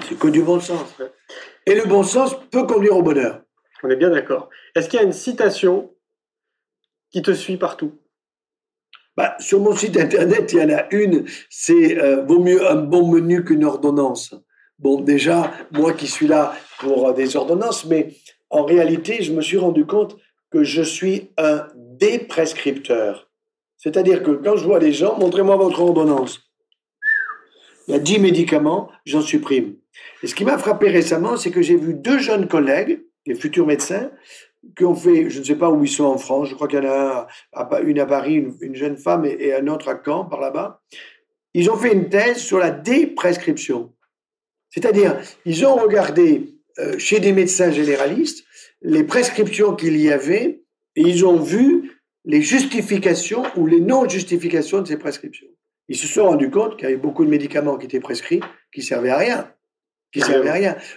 C'est que du bon sens. Et le bon sens peut conduire au bonheur.
On est bien d'accord. Est-ce qu'il y a une citation qui te suit partout?
Sur mon site internet, il y en a une, c'est vaut mieux un bon menu qu'une ordonnance. Bon, déjà, moi qui suis là pour des ordonnances, mais en réalité, je me suis rendu compte que je suis un déprescripteur. C'est-à-dire que quand je vois les gens, montrez-moi votre ordonnance. Il y a 10 médicaments, j'en supprime. Et ce qui m'a frappé récemment, c'est que j'ai vu 2 jeunes collègues, des futurs médecins, qui ont fait, je ne sais pas où ils sont en France, je crois qu'il y en a une à Paris, une jeune femme, et un autre à Caen, par là-bas. Ils ont fait une thèse sur la déprescription. C'est-à-dire, ils ont regardé chez des médecins généralistes les prescriptions qu'il y avait, et ils ont vu les justifications ou les non-justifications de ces prescriptions. Ils se sont rendus compte qu'il y avait beaucoup de médicaments qui étaient prescrits qui ne servaient à rien.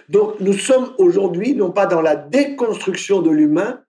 Donc, nous sommes aujourd'hui, non pas dans la déconstruction de l'humain,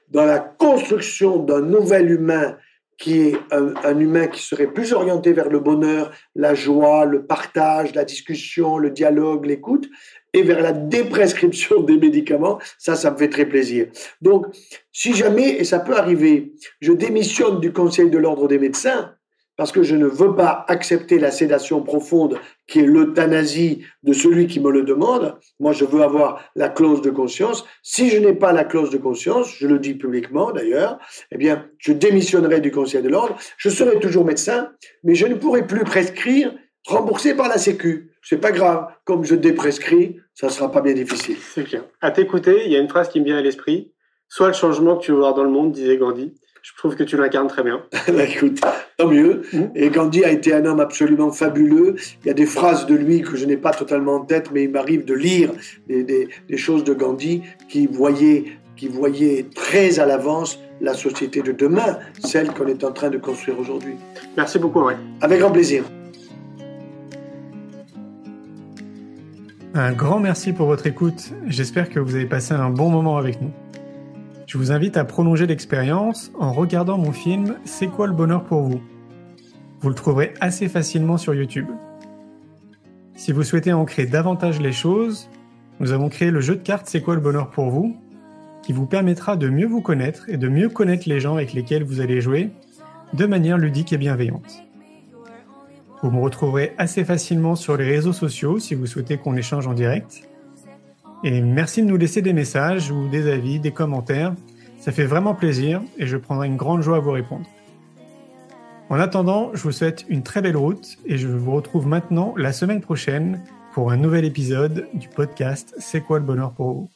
dans la construction d'un nouvel humain qui est un humain qui serait plus orienté vers le bonheur, la joie, le partage, la discussion, le dialogue, l'écoute, et vers la déprescription des médicaments. Ça me fait très plaisir. Donc, si jamais, et ça peut arriver, je démissionne du Conseil de l'Ordre des médecins, parce que je ne veux pas accepter la sédation profonde qui est l'euthanasie de celui qui me le demande. Moi, je veux avoir la clause de conscience. Si je n'ai pas la clause de conscience, je le dis publiquement d'ailleurs, eh bien, je démissionnerai du Conseil de l'Ordre. Je serai toujours médecin, mais je ne pourrai plus prescrire remboursé par la Sécu. C'est pas grave. Comme je déprescris, ça sera pas bien difficile.
C'est clair. À t'écouter, il y a une phrase qui me vient à l'esprit. Sois le changement que tu veux voir dans le monde, disait Gandhi. Je trouve que tu l'incarnes très bien.
Écoute, tant mieux. Et Gandhi a été un homme absolument fabuleux. Il y a des phrases de lui que je n'ai pas totalement en tête, mais il m'arrive de lire des choses de Gandhi qui voyait très à l'avance la société de demain, celle qu'on est en train de construire aujourd'hui.
Merci beaucoup, Henri.
Avec grand plaisir.
Un grand merci pour votre écoute. J'espère que vous avez passé un bon moment avec nous. Je vous invite à prolonger l'expérience en regardant mon film « C'est quoi le bonheur pour vous ?» Vous le trouverez assez facilement sur YouTube. Si vous souhaitez ancrer davantage les choses, nous avons créé le jeu de cartes « C'est quoi le bonheur pour vous ?» qui vous permettra de mieux vous connaître et de mieux connaître les gens avec lesquels vous allez jouer de manière ludique et bienveillante. Vous me retrouverez assez facilement sur les réseaux sociaux si vous souhaitez qu'on échange en direct. Et merci de nous laisser des messages ou des avis, des commentaires. Ça fait vraiment plaisir et je prendrai une grande joie à vous répondre. En attendant, je vous souhaite une très belle route et je vous retrouve maintenant la semaine prochaine pour un nouvel épisode du podcast « C'est quoi le bonheur pour vous ?»